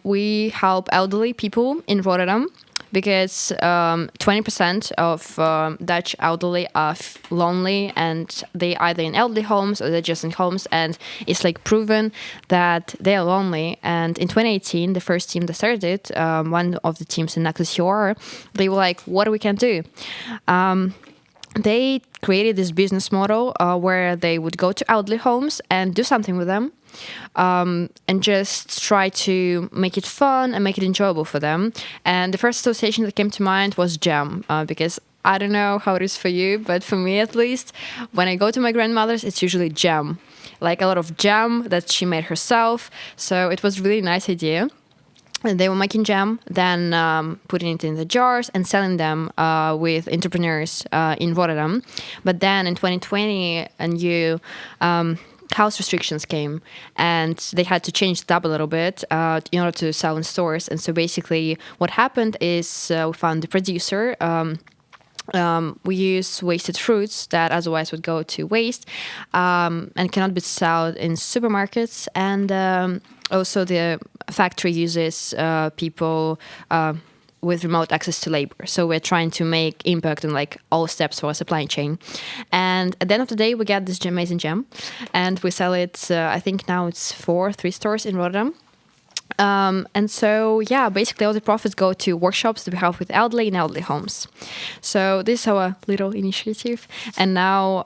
we help elderly people in Rotterdam because 20% of Dutch elderly are lonely and they either in elderly homes or they're just in homes, and it's like proven that they are lonely. And in 2018, the first team that started it, one of the teams in Enactus UR, they were like, what we can do? They created this business model where they would go to elderly homes and do something with them. And just try to make it fun and make it enjoyable for them. And the first association that came to mind was jam, because I don't know how it is for you, but for me at least, when I go to my grandmother's, it's usually jam, like a lot of jam that she made herself. So it was really nice idea. And they were making jam, then putting it in the jars and selling them with entrepreneurs in Rotterdam. But then in 2020, a new house restrictions came and they had to change it up a little bit in order to sell in stores. And so basically what happened is we found the producer. We use wasted fruits that otherwise would go to waste and cannot be sold in supermarkets. And also the factory uses people with remote access to labor. So we're trying to make impact on like all steps of our supply chain. And at the end of the day, we get this amazing jam and we sell it, I think now it's 3 stores in Rotterdam. And so, basically all the profits go to workshops to help with elderly in elderly homes. So this is our little initiative. And now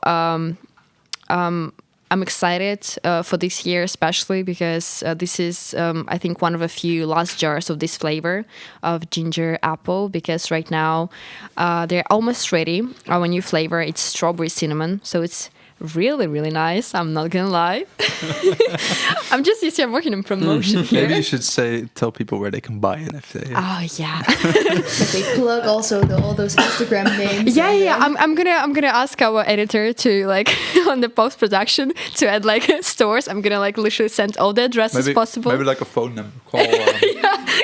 I'm excited for this year, especially because this is, I think, one of a few last jars of this flavor of ginger apple, because right now they're almost ready. Our new flavor, it's strawberry cinnamon. So it's really, really nice. I'm not gonna lie. I'm just used to I'm working in promotion here. Maybe you should tell people where they can buy it if they. Oh yeah. But they plug also all those Instagram names. Yeah. I'm gonna ask our editor to like on the post production to add like stores. I'm gonna like literally send all the addresses possible. Maybe like a phone number. Call.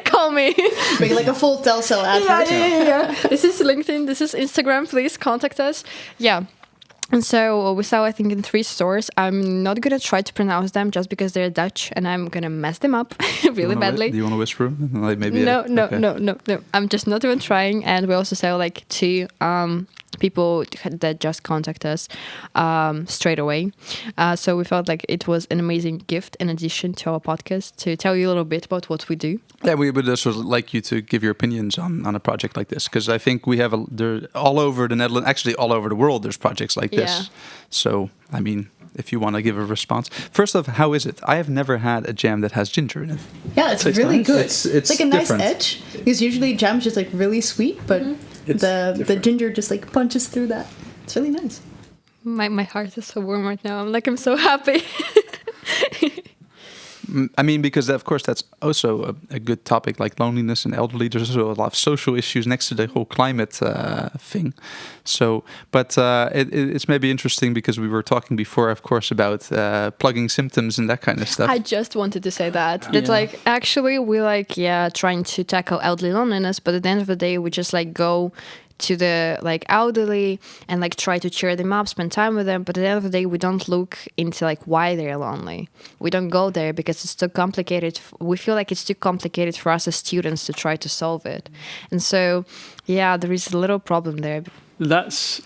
Call me. Make like a full Telcel advert. Yeah. This is LinkedIn. This is Instagram. Please contact us. Yeah. And so we saw, I think, in 3 stores. I'm not going to try to pronounce them just because they're Dutch and I'm going to mess them up really badly. Do you want to whisper them? Like maybe No. I'm just not even trying. And we also saw like 2 people that just contact us straight away. So we felt like it was an amazing gift in addition to our podcast to tell you a little bit about what we do. Yeah, we would also like you to give your opinions on a project like this, because I think we have there all over the Netherlands, actually all over the world, there's projects like this. So, I mean, if you want to give a response. First off, how is it? I have never had a jam that has ginger in it. Yeah, it's really nice. good. It's like a different. nice edge, because usually jam's just like really sweet, but the ginger just like punches through that. It's really nice. My heart is so warm right now. I'm so happy. I mean, because of course that's also a good topic, like loneliness and elderly. There's also a lot of social issues next to the whole climate thing. So, but it's maybe interesting because we were talking before, of course, about plugging symptoms and that kind of stuff. I just wanted to say that like actually we trying to tackle elderly loneliness, but at the end of the day we just like go to the like elderly and like try to cheer them up, spend time with them, but at the end of the day we don't look into like why they're lonely. We don't go there because it's too complicated. We feel like it's too complicated for us as students to try to solve it. And so there is a little problem there. That's,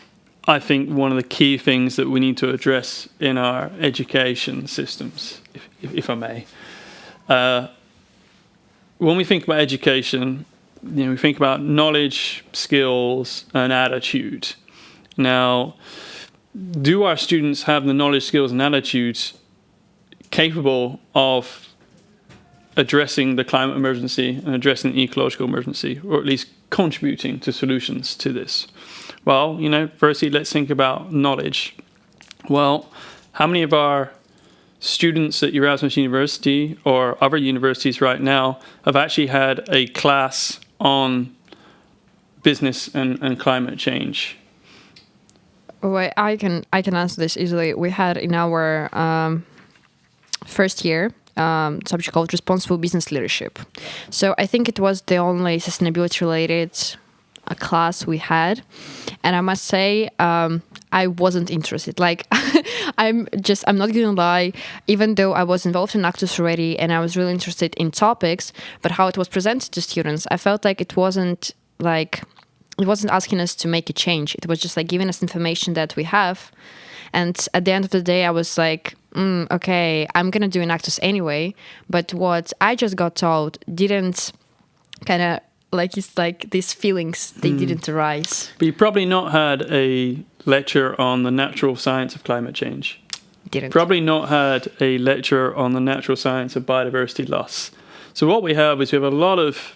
I think, one of the key things that we need to address in our education systems, if I may. When we think about education, we think about knowledge, skills, and attitude. Now, do our students have the knowledge, skills, and attitudes capable of addressing the climate emergency and addressing the ecological emergency, or at least contributing to solutions to this? Well, firstly, let's think about knowledge. Well, how many of our students at Erasmus University or other universities right now have actually had a class on business and climate change? Well, I can answer this easily. We had in our first year subject called Responsible Business Leadership. So I think it was the only sustainability related class we had, and I must say I wasn't interested. Like I'm not gonna lie, even though I was involved in Enactus already and I was really interested in topics, but how it was presented to students, I felt like it wasn't asking us to make a change. It was just like giving us information that we have. And at the end of the day, I was like, okay, I'm gonna do Enactus anyway. But what I just got told didn't kind of it's like these feelings, they didn't arise. But you probably not had a lecture on the natural science of climate change. Didn't. Probably not had a lecture on the natural science of biodiversity loss. So what we have is we have a lot of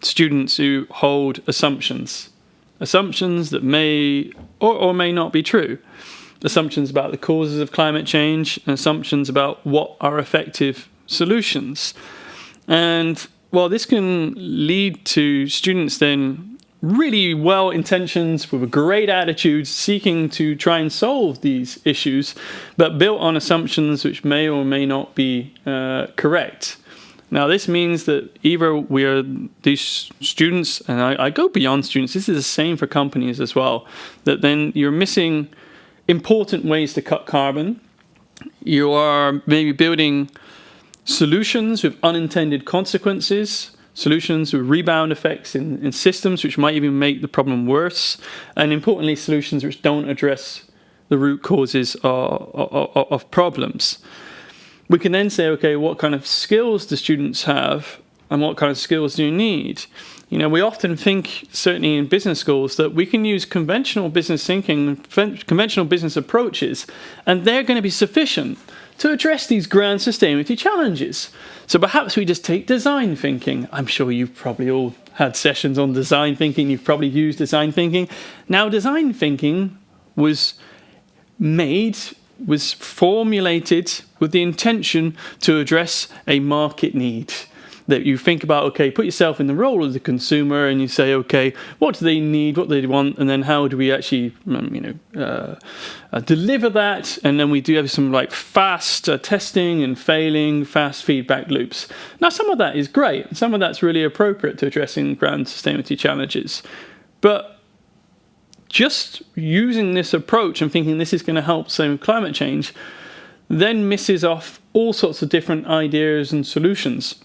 students who hold assumptions that may or may not be true. Assumptions about the causes of climate change, and assumptions about what are effective solutions. And well, this can lead to students then really well-intentioned with a great attitude seeking to try and solve these issues, but built on assumptions which may or may not be correct. Now, this means that either we are these students, and I go beyond students, this is the same for companies as well, that then you're missing important ways to cut carbon. You are maybe building solutions with unintended consequences, solutions with rebound effects in systems which might even make the problem worse, and importantly, solutions which don't address the root causes of problems. We can then say, okay, what kind of skills do students have and what kind of skills do you need? We often think, certainly in business schools, that we can use conventional business thinking, conventional business approaches, and they're going to be sufficient to address these grand sustainability challenges. So perhaps we just take design thinking. I'm sure you've probably all had sessions on design thinking. You've probably used design thinking. Now, design thinking was made was formulated with the intention to address a market need. That you think about, okay, put yourself in the role of the consumer and you say, okay, what do they need, what do they want, and then how do we actually, deliver that? And then we do have some like fast testing and failing, fast feedback loops. Now, some of that is great. Some of that's really appropriate to addressing grand sustainability challenges. But just using this approach and thinking this is going to help solve climate change then misses off all sorts of different ideas and solutions.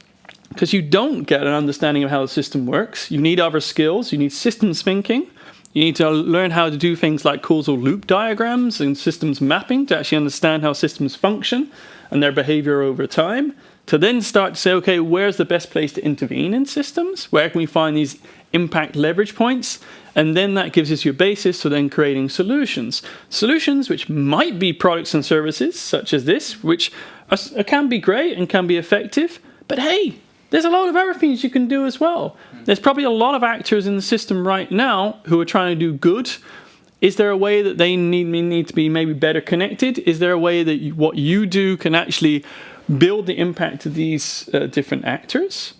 Because you don't get an understanding of how the system works. You need other skills. You need systems thinking. You need to learn how to do things like causal loop diagrams and systems mapping to actually understand how systems function and their behavior over time. To then start to say, okay, where's the best place to intervene in systems? Where can we find these impact leverage points? And then that gives us your basis for then creating solutions. Solutions which might be products and services, such as this, which can be great and can be effective. But hey, there's a lot of other things you can do as well. There's probably a lot of actors in the system right now who are trying to do good. Is there a way that they need to be maybe better connected? Is there a way that what you do can actually build the impact of these different actors?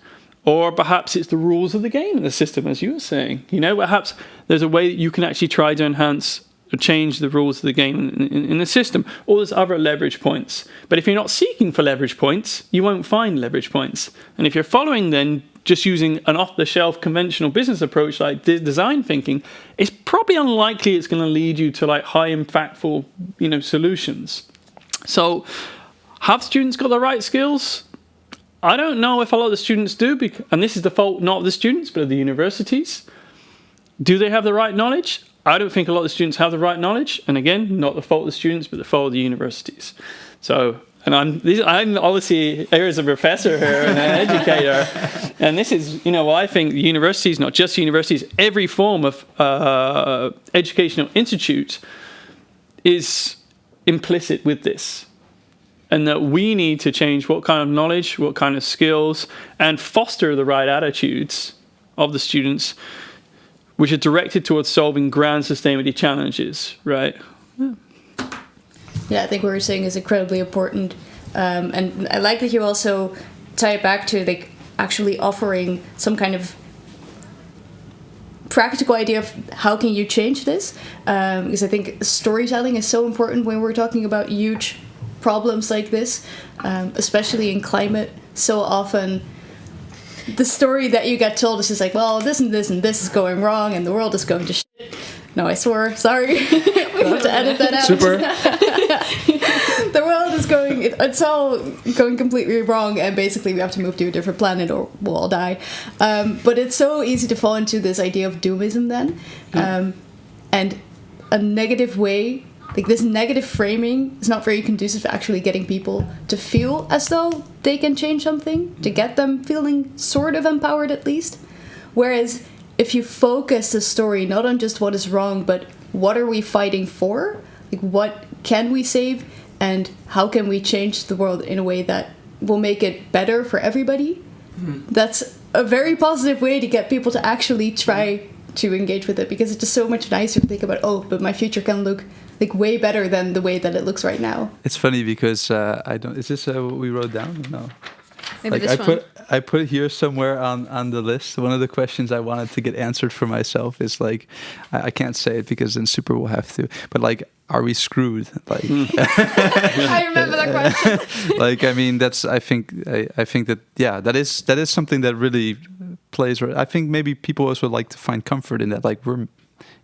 Or perhaps it's the rules of the game in the system, as you were saying. Perhaps there's a way that you can actually try to enhance or change the rules of the game in the system. Or there's other leverage points. But if you're not seeking for leverage points, you won't find leverage points. And if you're following then just using an off-the-shelf conventional business approach like design thinking, it's probably unlikely it's going to lead you to like high impactful, solutions. So have students got the right skills? I don't know if a lot of the students do, and this is the fault not of the students, but of the universities. Do they have the right knowledge? I don't think a lot of the students have the right knowledge. And again, not the fault of the students, but the fault of the universities. So, and I'm obviously here as a professor here and an educator. And this is, I think universities, not just universities, every form of educational institute is implicit with this. And that we need to change what kind of knowledge, what kind of skills, and foster the right attitudes of the students, which are directed towards solving grand sustainability challenges, right? Yeah, I think what you're saying is incredibly important. And I like that you also tie it back to like actually offering some kind of practical idea of how can you change this. Because I think storytelling is so important when we're talking about huge problems like this, especially in climate. So often the story that you get told is just like, well, this and this and this is going wrong and the world is going to shit. No, I swore. Sorry. We have to edit that out. Super. The world is going, it's all going completely wrong and basically we have to move to a different planet or we'll all die. But it's so easy to fall into this idea of doomism then. And a negative way, like this negative framing is not very conducive to actually getting people to feel as though they can change something, to get them feeling sort of empowered at least. Whereas if you focus the story not on just what is wrong, but what are we fighting for? Like what can we save and how can we change the world in a way that will make it better for everybody? That's a very positive way to get people to actually try to engage with it, because it's just so much nicer to think about, oh, but my future can look like way better than the way that it looks right now. It's funny because is this what we wrote down? No. Maybe like this I put here somewhere on the list. One of the questions I wanted to get answered for myself is like, I can't say it because then Super will have to. But like, are we screwed? Like, I remember that question. Like, I mean, that's. I think that that is something that really plays. I think maybe people also like to find comfort in that. Like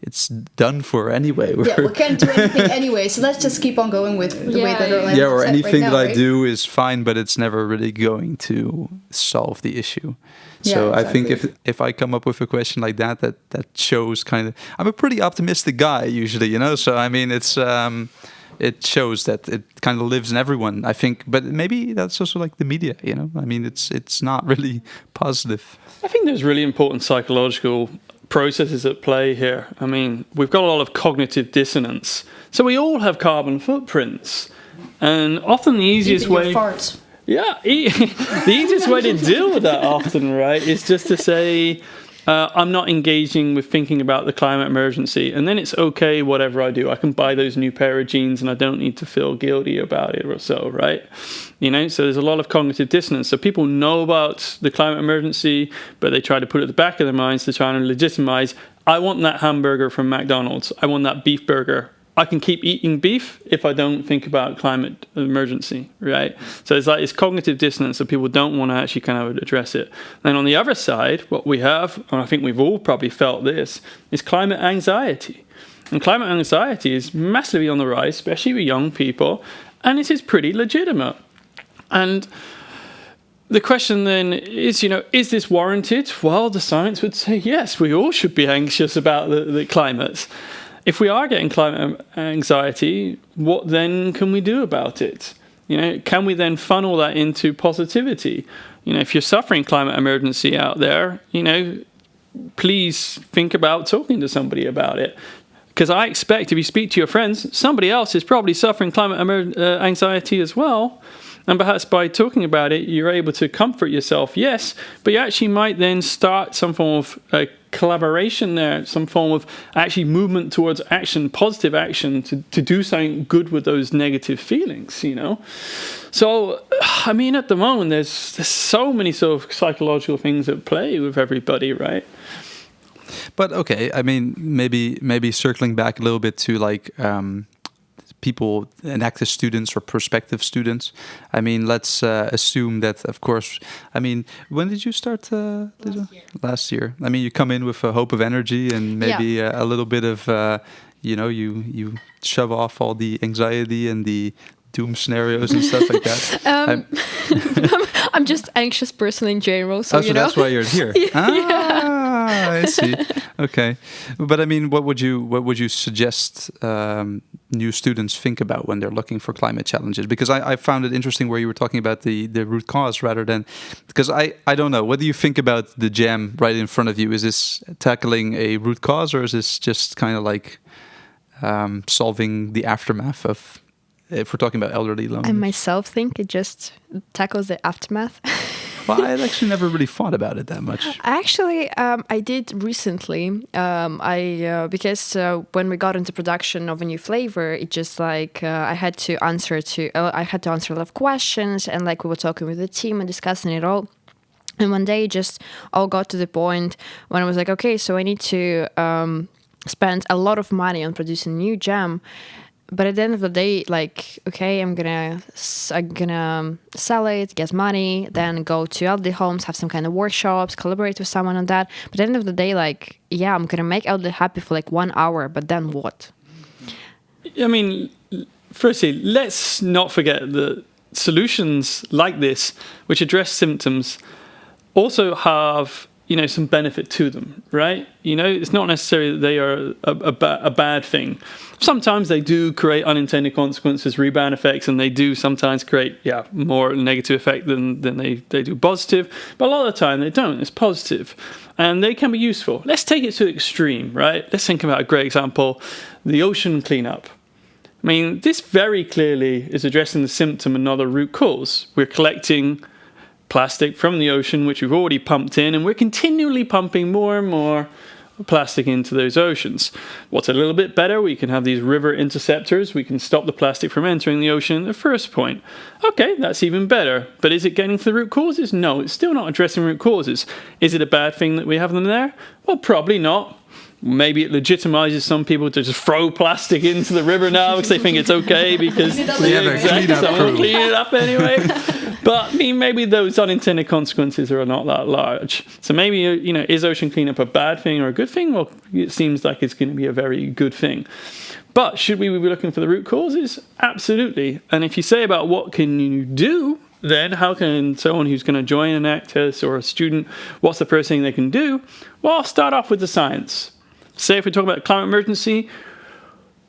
it's done for anyway. Yeah, we can't do anything anyway, so let's just keep on going with the way that our life or is anything right now, that I do is fine, but it's never really going to solve the issue. So yeah, exactly. I think if I come up with a question like that shows kind of, I'm a pretty optimistic guy usually, So I mean, it's it shows that it kind of lives in everyone, I think. But maybe that's also like the media, I mean, it's not really positive. I think there's really important psychological processes at play here. I mean, we've got a lot of cognitive dissonance. So we all have carbon footprints. And often the easiest way... farts. Yeah, the easiest way to deal with that often, right, is just to say, I'm not engaging with thinking about the climate emergency, and then it's okay whatever I do. I can buy those new pair of jeans and I don't need to feel guilty about it or so, right? So there's a lot of cognitive dissonance. So people know about the climate emergency, but they try to put it at the back of their minds to try and legitimize, I want that hamburger from McDonald's. I want that beef burger. I can keep eating beef if I don't think about climate emergency, right? So it's cognitive dissonance, so people don't want to actually kind of address it. Then on the other side, what we have, and I think we've all probably felt this, is climate anxiety. And climate anxiety is massively on the rise, especially with young people, and it is pretty legitimate. And the question then is, is this warranted? Well, the science would say yes, we all should be anxious about the climate. If we are getting climate anxiety, what then can we do about it? Can we then funnel that into positivity? If you're suffering climate emergency out there, please think about talking to somebody about it. Because I expect if you speak to your friends, somebody else is probably suffering climate anxiety as well. And perhaps by talking about it, you're able to comfort yourself, yes, but you actually might then start some form of collaboration there, some form of actually movement towards action, positive action, to do something good with those negative feelings, So, at the moment, there's so many sort of psychological things at play with everybody, right? But okay, maybe circling back a little bit to people, Enactus students or prospective students. Let's assume that, of course, when did you start? Last year. You come in with a hope of energy and maybe a little bit of, you shove off all the anxiety and the doom scenarios and stuff like that. I'm just anxious person in general, so that's why you're here. I see. Okay, but what would you suggest new students think about when they're looking for climate challenges? Because I found it interesting where you were talking about the root cause rather than, because I don't know, what do you think about the jam right in front of you? Is this tackling a root cause, or is this just kind of like solving the aftermath of, if we're talking about elderly loneliness? I myself think it just tackles the aftermath. Well, I actually never really thought about it that much. Actually, I did recently. Because when we got into production of a new flavor, it just I had to answer a lot of questions, and we were talking with the team and discussing it all. And one day, just all got to the point when I was like, okay, so I need to spend a lot of money on producing new jam. But at the end of the day, okay, I'm gonna sell it, get money, then go to elderly homes, have some kind of workshops, collaborate with someone on that. But at the end of the day, I'm gonna make elderly happy for 1 hour, but then what? Firstly, let's not forget that solutions like this, which address symptoms, also have some benefit to them, right? It's not necessarily that they are a bad thing. Sometimes they do create unintended consequences, rebound effects, and they do sometimes create, more negative effect than they do positive. But a lot of the time they don't. It's positive. And they can be useful. Let's take it to the extreme, right? Let's think about a great example, the ocean cleanup. This very clearly is addressing the symptom and not the root cause. We're collecting plastic from the ocean, which we've already pumped in, and we're continually pumping more and more plastic into those oceans. What's a little bit better, we can have these river interceptors. We can stop the plastic from entering the ocean in the first point. Okay, that's even better. But is it getting to the root causes? No, it's still not addressing root causes. Is it a bad thing that we have them there? Well, probably not. Maybe it legitimizes some people to just throw plastic into the river now because they think it's okay because someone clean it up anyway. But maybe those unintended consequences are not that large. So maybe, is ocean cleanup a bad thing or a good thing? Well, it seems like it's going to be a very good thing. But should we be looking for the root causes? Absolutely. And if you say about what can you do, then how can someone who's going to join Enactus or a student, what's the first thing they can do? Well, I'll start off with the science. Say if we talk about climate emergency,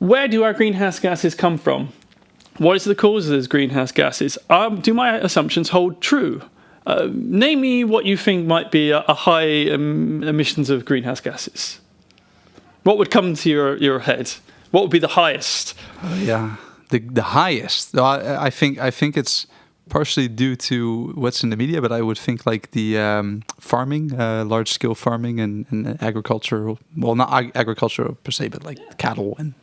where do our greenhouse gases come from? What is the cause of those greenhouse gases? Do my assumptions hold true? Name me what you think might be a high emissions of greenhouse gases. What would come to your head? What would be the highest? The highest. I think it's partially due to what's in the media, but I would think like the farming, large-scale farming and agricultural, well, not agricultural per se, but like cattle and...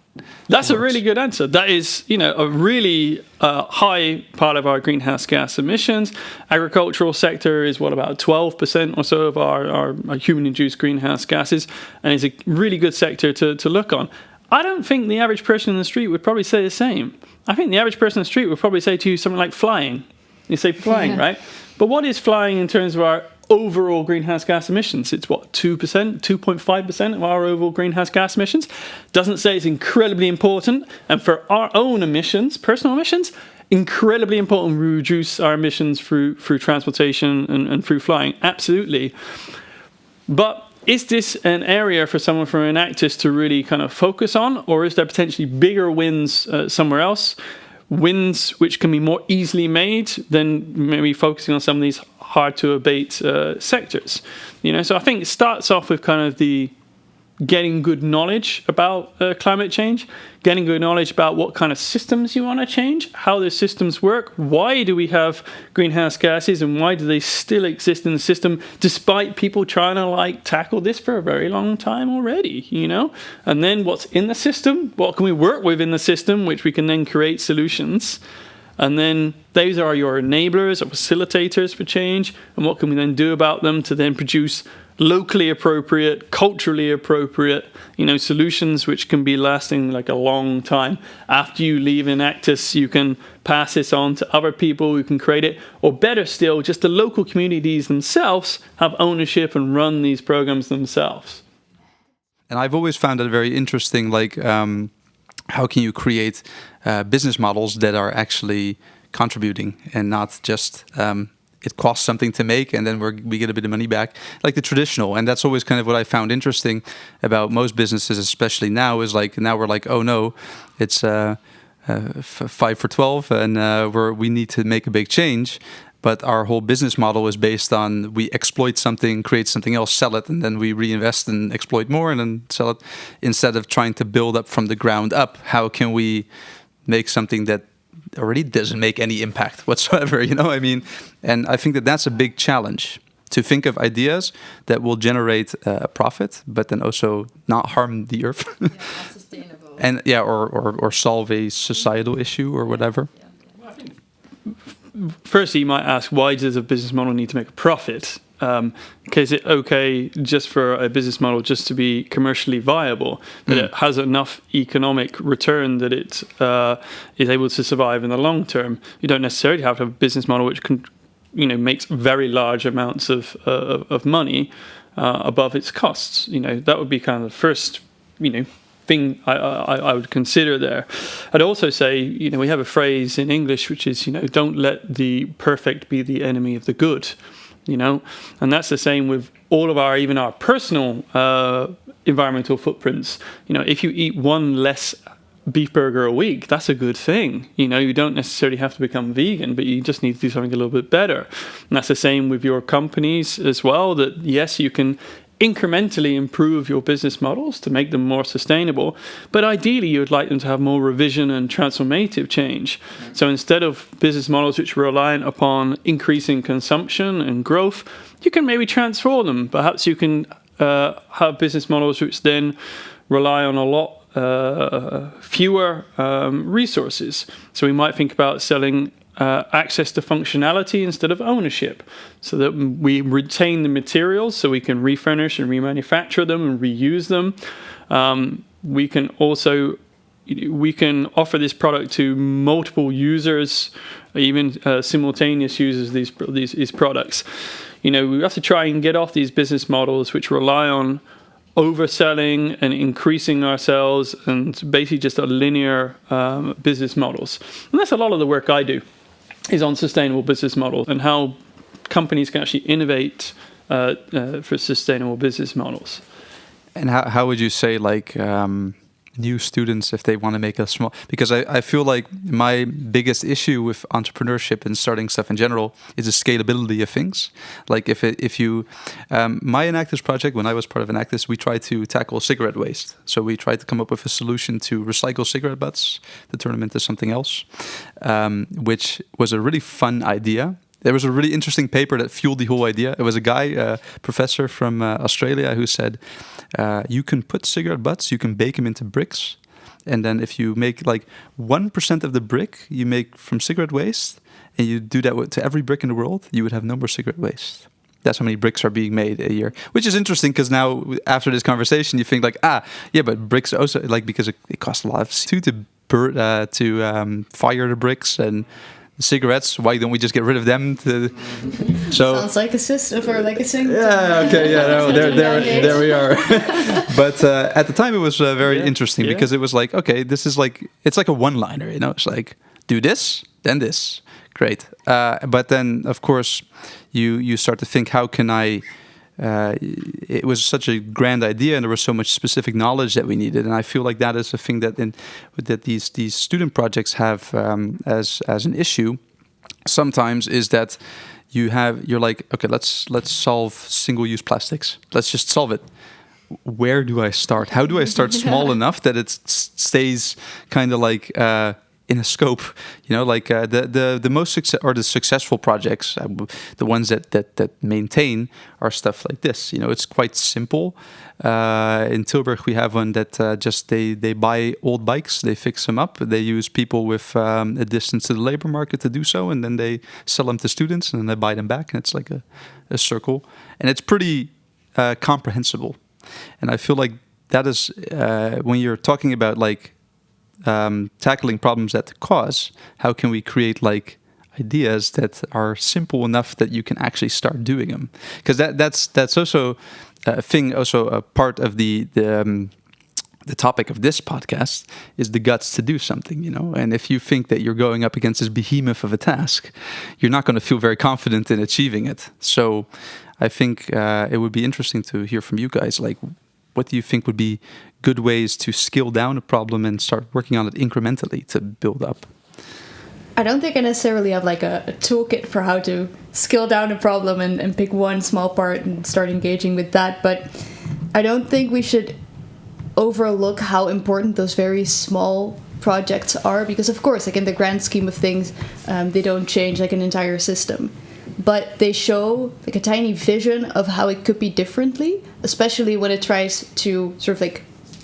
That's a really good answer. That is, a really high part of our greenhouse gas emissions. Agricultural sector is about 12% or so of our human-induced greenhouse gases, and is a really good sector to look on. I don't think the average person in the street would probably say the same. I think the average person in the street would probably say to you something like flying. You say flying, right? But what is flying in terms of our overall greenhouse gas emissions? It's 2%, 2.5% of our overall greenhouse gas emissions. Doesn't say it's incredibly important. And for our own emissions, personal emissions, incredibly important we reduce our emissions through transportation and through flying. Absolutely. But is this an area for someone from Enactus to really kind of focus on, or is there potentially bigger wins somewhere else? Wins which can be more easily made than maybe focusing on some of these hard to abate sectors. So I think it starts off with kind of the getting good knowledge about climate change, getting good knowledge about what kind of systems you want to change, how those systems work, why do we have greenhouse gases, and why do they still exist in the system despite people trying to tackle this for a very long time already, And then what's in the system, what can we work with in the system, which we can then create solutions. And then those are your enablers or facilitators for change, and what can we then do about them to then produce locally appropriate, culturally appropriate, solutions which can be lasting like a long time. After you leave Enactus, you can pass this on to other people who can create it, or better still, just the local communities themselves have ownership and run these programs themselves. And I've always found that very interesting, how can you create business models that are actually contributing and not just it costs something to make and then we get a bit of money back, like the traditional. And that's always kind of what I found interesting about most businesses, especially now, is now we're like, oh no, it's 5 for 12 and we need to make a big change. But our whole business model is based on we exploit something, create something else, sell it, and then we reinvest and exploit more and then sell it. Instead of trying to build up from the ground up, how can we make something that already doesn't make any impact whatsoever, And I think that that's a big challenge, to think of ideas that will generate a profit, but then also not harm the earth. Not sustainable. And or solve a societal issue or whatever. Firstly, you might ask, why does a business model need to make a profit? Is it okay just for a business model just to be commercially viable, that it has enough economic return that it is able to survive in the long term? You don't necessarily have to have a business model which can, makes very large amounts of money above its costs. That would be kind of the first, thing I would consider there. I'd also say, we have a phrase in English which is, don't let the perfect be the enemy of the good, and that's the same with all of even our personal environmental footprints. If you eat one less beef burger a week, that's a good thing. You don't necessarily have to become vegan, but you just need to do something a little bit better. And that's the same with your companies as well, that yes, you can incrementally improve your business models to make them more sustainable, but ideally you would like them to have more revision and transformative change. So instead of business models which are reliant upon increasing consumption and growth, you can maybe transform them. Perhaps you can have business models which then rely on a lot fewer resources. So we might think about selling access to functionality instead of ownership, so that we retain the materials so we can refurnish and remanufacture them and reuse them. We can also offer this product to multiple users, even simultaneous users of these products. We have to try and get off these business models which rely on overselling and increasing ourselves and basically just a linear business models. And that's a lot of the work I do, is on sustainable business models and how companies can actually innovate for sustainable business models. And how would you say, new students if they want to make a small, because I feel like my biggest issue with entrepreneurship and starting stuff in general is the scalability of things. Like if you my Enactus project, when I was part of Enactus, we tried to tackle cigarette waste. So we tried to come up with a solution to recycle cigarette butts to turn them into something else, which was a really fun idea. There was a really interesting paper that fueled the whole idea. It was a guy, a professor from Australia, who said, you can put cigarette butts, you can bake them into bricks. And then if you make like 1% of the brick you make from cigarette waste, and you do that to every brick in the world, you would have no more cigarette waste. That's how many bricks are being made a year, which is interesting because now after this conversation, you think like, but bricks also, like, because it costs a lot of CO2 to fire the bricks, and cigarettes, why don't we just get rid of them? So sounds like a system for like a single. Yeah, okay, yeah, no, there we are. But at the time, it was very interesting because it was like, okay, this is like, it's like a one-liner, you know. It's like, do this, then this, great. But then, of course, you start to think, how can I? It was such a grand idea, and there was so much specific knowledge that we needed. And I feel like that is a thing that these student projects have as an issue sometimes, is that you're like, okay, let's solve single-use plastics. Let's just solve it. Where do I start? How do I start small enough that it stays kind of like in a scope, you know, like the most successful projects, the ones that maintain, are stuff like this. You know, it's quite simple. In Tilburg, we have one that just they buy old bikes, they fix them up, they use people with a distance to the labor market to do so, and then they sell them to students, and then they buy them back, and it's like a circle, and it's pretty comprehensible. And I feel like that is when you're talking about like tackling problems at the cause, how can we create like ideas that are simple enough that you can actually start doing them? Because that's also a thing, also a part of the topic of this podcast is the guts to do something, you know. And if you think that you're going up against this behemoth of a task, you're not going to feel very confident in achieving it. So I think it would be interesting to hear from you guys, like, what do you think would be good ways to scale down a problem and start working on it incrementally to build up? I don't think I necessarily have like a toolkit for how to scale down a problem and pick one small part and start engaging with that. But I don't think we should overlook how important those very small projects are, because of course, like in the grand scheme of things, they don't change like an entire system. But they show like a tiny vision of how it could be differently, especially when it tries to sort of like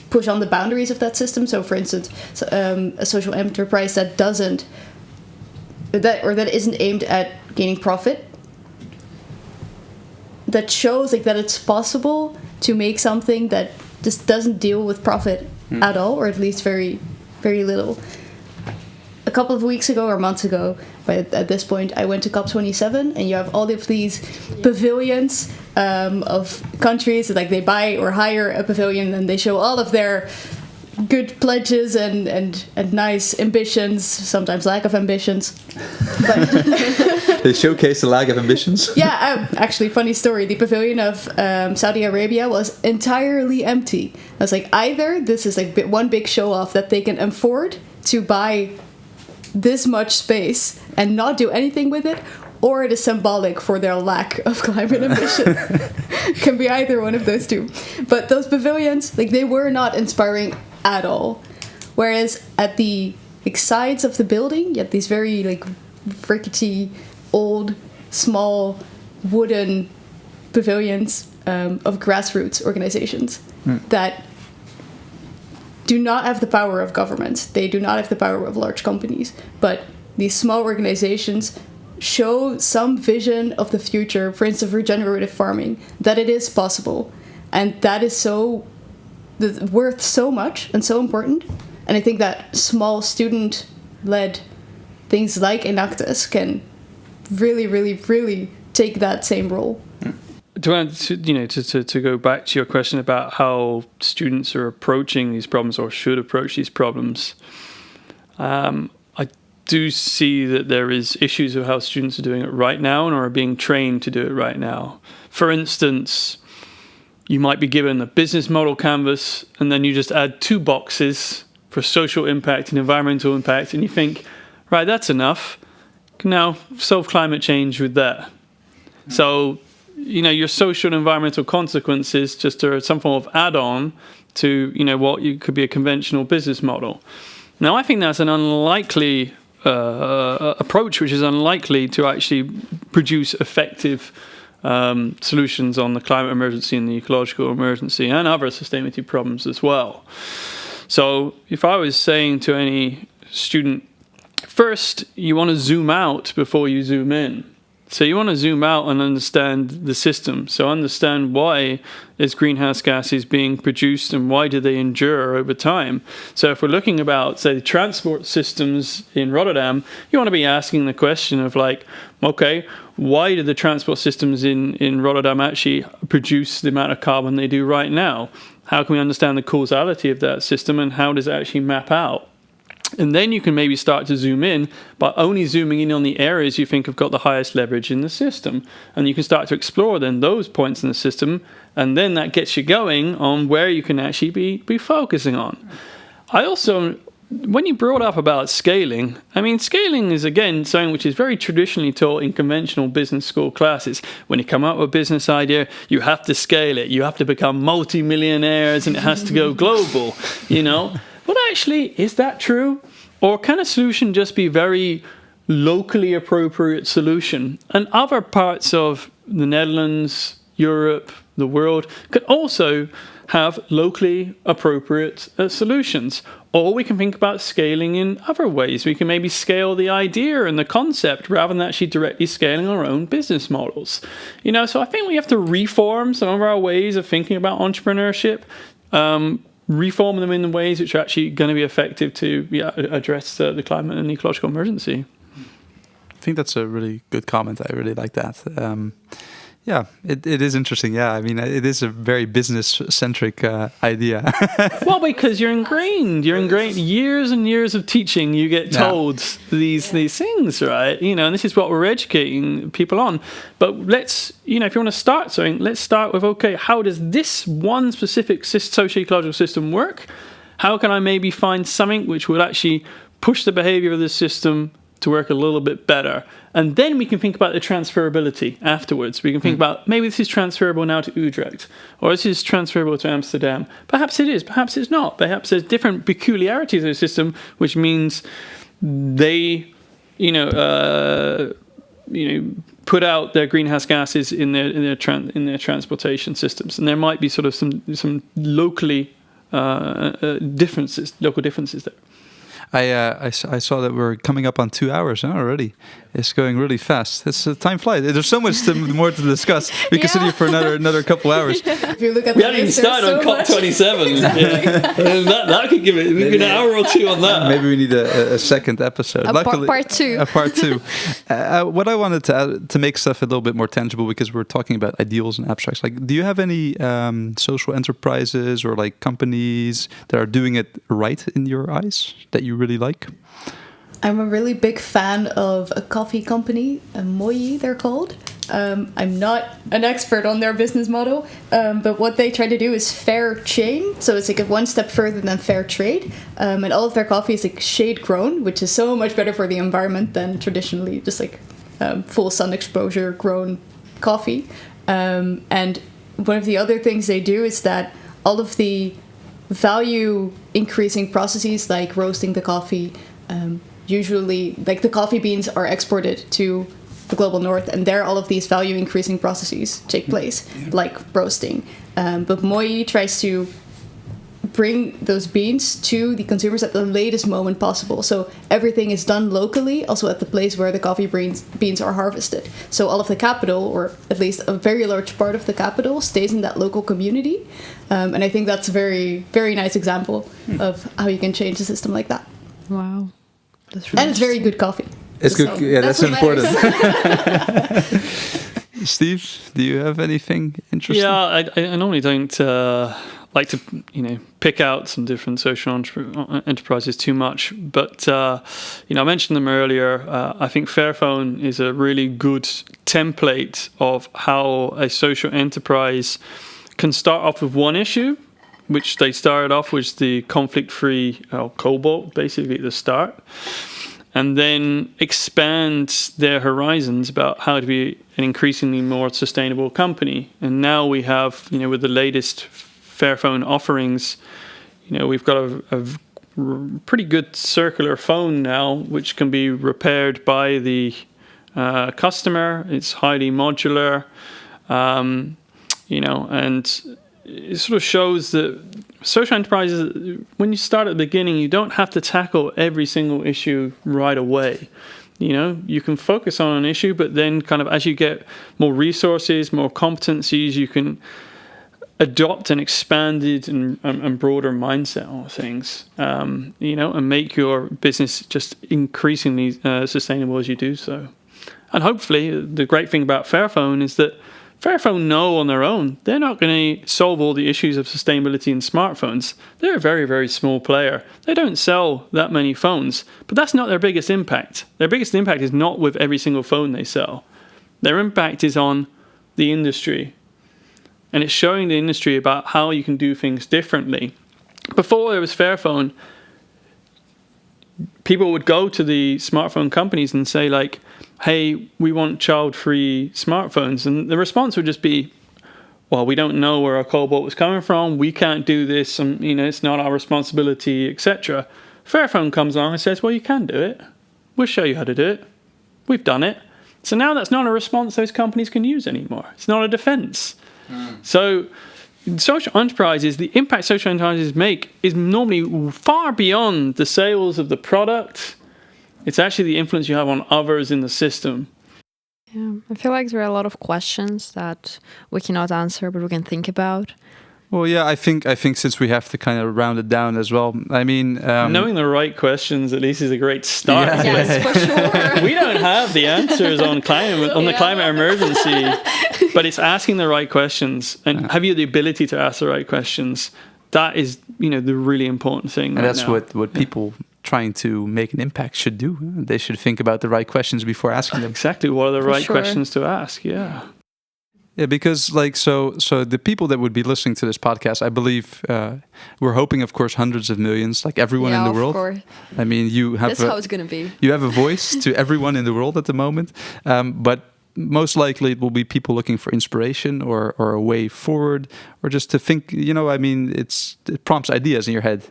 push on the boundaries of that system. So, for instance, a social enterprise that isn't aimed at gaining profit, that shows like that it's possible to make something that just doesn't deal with profit at all, or at least very, very little. A couple of weeks ago or months ago, but at this point, I went to COP27, and you have all of these pavilions of countries that, like, they buy or hire a pavilion, and they show all of their good pledges and nice ambitions, sometimes lack of ambitions. But they showcase the lack of ambitions? Yeah, actually, funny story. The pavilion of Saudi Arabia was entirely empty. I was like, either this is like one big show off that they can afford to buy this much space and not do anything with it, or it is symbolic for their lack of climate ambition. Can be either one of those two. But those pavilions, like, they were not inspiring at all. Whereas at the sides of the building, you had these very like rickety, old, small, wooden pavilions of grassroots organizations that do not have the power of governments. They do not have the power of large companies. But these small organizations show some vision of the future, for instance, regenerative farming, that it is possible. And that is worth so much and so important. And I think that small student-led things like Enactus can really, really, really take that same role. To go back to your question about how students are approaching these problems or should approach these problems, I do see that there is issues with how students are doing it right now and are being trained to do it right now. For instance, you might be given a business model canvas, and then you just add 2 boxes for social impact and environmental impact, and you think, right, that's enough. Now solve climate change with that. So, your social and environmental consequences just are some form of add-on to, what you could be a conventional business model. Now, I think that's an unlikely approach, which is unlikely to actually produce effective solutions on the climate emergency and the ecological emergency and other sustainability problems as well. So if I was saying to any student, first, you want to zoom out before you zoom in. So you want to zoom out and understand the system. So understand why is greenhouse gases being produced and why do they endure over time. So if we're looking about, say, transport systems in Rotterdam, you want to be asking the question of like, okay, why do the transport systems in Rotterdam actually produce the amount of carbon they do right now? How can we understand the causality of that system and how does it actually map out? And then you can maybe start to zoom in by only zooming in on the areas you think have got the highest leverage in the system. And you can start to explore then those points in the system. And then that gets you going on where you can actually be focusing on. I also, when you brought up about scaling, scaling is, again, something which is very traditionally taught in conventional business school classes. When you come up with a business idea, you have to scale it. You have to become multi-millionaires and it has to go global, But actually, is that true? Or can a solution just be very locally appropriate solution? And other parts of the Netherlands, Europe, the world could also have locally appropriate solutions. Or we can think about scaling in other ways. We can maybe scale the idea and the concept rather than actually directly scaling our own business models. So I think we have to reform some of our ways of thinking about entrepreneurship. Reform them in ways which are actually going to be effective to address the climate and ecological emergency. I think that's a really good comment. I really like that. It is interesting. It is a very business-centric idea. Well, because you're ingrained years and years of teaching. You get told these things, right? And this is what we're educating people on. But let's, if you want to start something, let's start with, okay, how does this one specific socio-ecological system work? How can I maybe find something which would actually push the behavior of this system to work a little bit better? And then we can think about the transferability afterwards. We can think about, maybe this is transferable now to Utrecht, or this is transferable to Amsterdam. Perhaps it is, perhaps it's not. Perhaps there's different peculiarities of the system, which means they, put out their greenhouse gases in their transportation systems. And there might be sort of some locally local differences there. I saw that we're coming up on 2 hours already. It's going really fast. Time flies. There's so much more to discuss. We could sit here for another couple hours. If you look at we haven't even started on COP27. Exactly. That could give it maybe an hour or two on that. Maybe we need a second episode. Luckily, part two. A part two. What I wanted to add, to make stuff a little bit more tangible, because we're talking about ideals and abstracts. Like, do you have any social enterprises or like companies that are doing it right in your eyes that you really like? I'm a really big fan of a coffee company, Moyi they're called. I'm not an expert on their business model, but what they try to do is fair chain. So it's like one step further than fair trade. And all of their coffee is like shade grown, which is so much better for the environment than traditionally just like full sun exposure grown coffee. And one of the other things they do is that all of the value increasing processes like roasting the coffee, usually like the coffee beans are exported to the global north, and there all of these value increasing processes take place, like roasting. But Moyi tries to bring those beans to the consumers at the latest moment possible. So everything is done locally, also at the place where the coffee beans are harvested. So all of the capital, or at least a very large part of the capital, stays in that local community. And I think that's a very, very nice example of how you can change a system like that. Wow. That's really and it's very good coffee. It's good. So Yeah, that's important. Matters. Steve, do you have anything interesting? Yeah, I normally don't like to pick out some different social enterprises too much, but I mentioned them earlier. I think Fairphone is a really good template of how a social enterprise can start off with one issue, which they started off with the conflict-free cobalt, basically at the start, and then expand their horizons about how to be an increasingly more sustainable company. And now we have, with the latest Fairphone offerings, we've got a pretty good circular phone now, which can be repaired by the customer. It's highly modular, and it sort of shows that social enterprises, when you start at the beginning, you don't have to tackle every single issue right away. You can focus on an issue, but then kind of as you get more resources, more competencies, you can adopt an expanded and broader mindset on things, and make your business just increasingly sustainable as you do so. And hopefully, the great thing about Fairphone is that Fairphone know on their own they're not going to solve all the issues of sustainability in smartphones. They're a very, very small player. They don't sell that many phones, but that's not their biggest impact. Their biggest impact is not with every single phone they sell. Their impact is on the industry. And it's showing the industry about how you can do things differently. Before there was Fairphone, people would go to the smartphone companies and say, like, hey, we want child-free smartphones. And the response would just be, well, we don't know where our cobalt was coming from. We can't do this. And, it's not our responsibility, etc. Fairphone comes along and says, well, you can do it. We'll show you how to do it. We've done it. So now that's not a response those companies can use anymore. It's not a defense. So social enterprises, the impact social enterprises make is normally far beyond the sales of the product. It's actually the influence you have on others in the system. Yeah, I feel like there are a lot of questions that we cannot answer, but we can think about. Well, yeah, I think since we have to kind of round it down as well. I mean, knowing the right questions at least is a great start. Yeah. Yes, for sure. We don't have the answers on the climate emergency, but it's asking the right questions and have you the ability to ask the right questions. That is, the really important thing. And that's what people trying to make an impact should do. They should think about the right questions before asking them. Exactly. What are the right sure. questions to ask? Yeah. Yeah, because so the people that would be listening to this podcast, I believe we're hoping, of course, hundreds of millions, like everyone in the world. Of course. I mean, you have That's how it's going to be. You have a voice to everyone in the world at the moment, but most likely it will be people looking for inspiration or a way forward, or just to think. I mean, it prompts ideas in your head.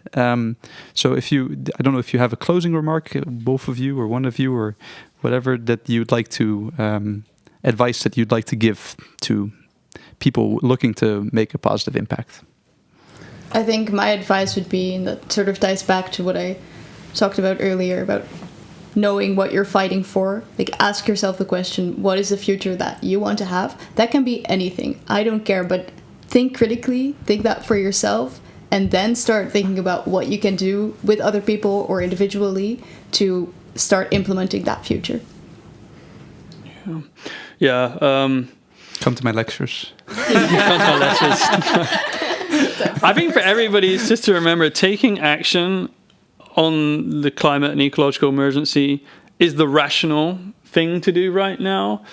So I don't know if you have a closing remark, both of you or one of you or whatever that you'd like to. Advice that you'd like to give to people looking to make a positive impact? I think my advice would be, and that sort of ties back to what I talked about earlier, about knowing what you're fighting for. Like, ask yourself the question, what is the future that you want to have? That can be anything. I don't care, but think critically, think that for yourself, and then start thinking about what you can do with other people or individually to start implementing that future. Yeah. Come to my lectures. I think for everybody, it's just to remember taking action on the climate and ecological emergency is the rational thing to do right now.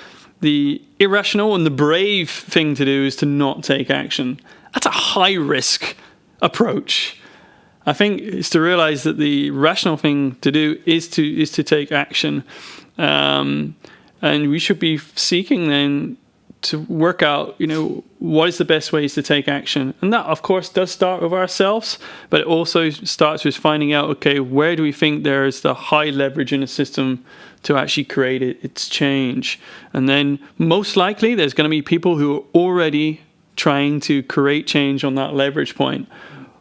The irrational and the brave thing to do is to not take action. That's a high risk approach. I think it's to realize that the rational thing to do is to take action. And we should be seeking then to work out, what is the best ways to take action. And that, of course, does start with ourselves, but it also starts with finding out, okay, where do we think there is the high leverage in a system to actually create its change? And then most likely there's going to be people who are already trying to create change on that leverage point.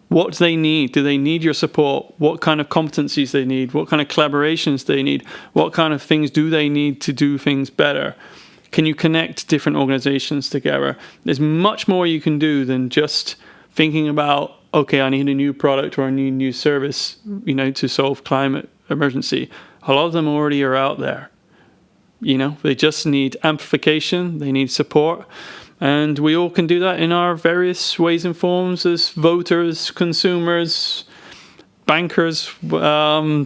What do they need? Do they need your support? What kind of competencies they need? What kind of collaborations they need? What kind of things do they need to do things better? Can you connect different organizations together? There's much more you can do than just thinking about, okay, I need a new product or I need a new service, to solve climate emergency. A lot of them already are out there. They just need amplification. They need support. And we all can do that in our various ways and forms as voters, consumers, bankers,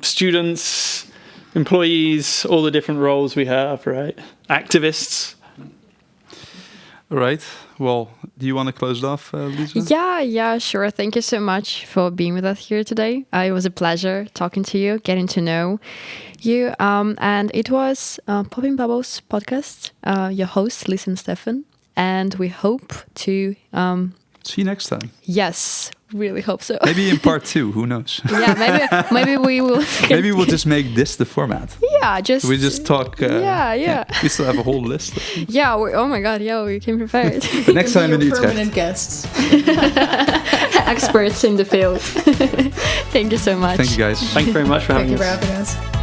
students, employees, all the different roles we have, right? Activists. All right. well, do you want to close it off, Lisa? Yeah, sure. Thank you so much for being with us here today. It was a pleasure talking to you, getting to know you. And it was Popping Bubbles podcast. Your host, Lisa and Stefan. And we hope to... see you next time. Yes, really hope so. Maybe in part 2, who knows? Yeah, maybe we will... Maybe we'll just make this the format. Yeah, we just talk. Yeah. We still have a whole list. Yeah. Oh my God. Yeah, we came prepared. But next time in Utrecht. Permanent guests. Experts in the field. Thank you so much. Thank you, guys. Thank you very much for having us. Thank you for having us.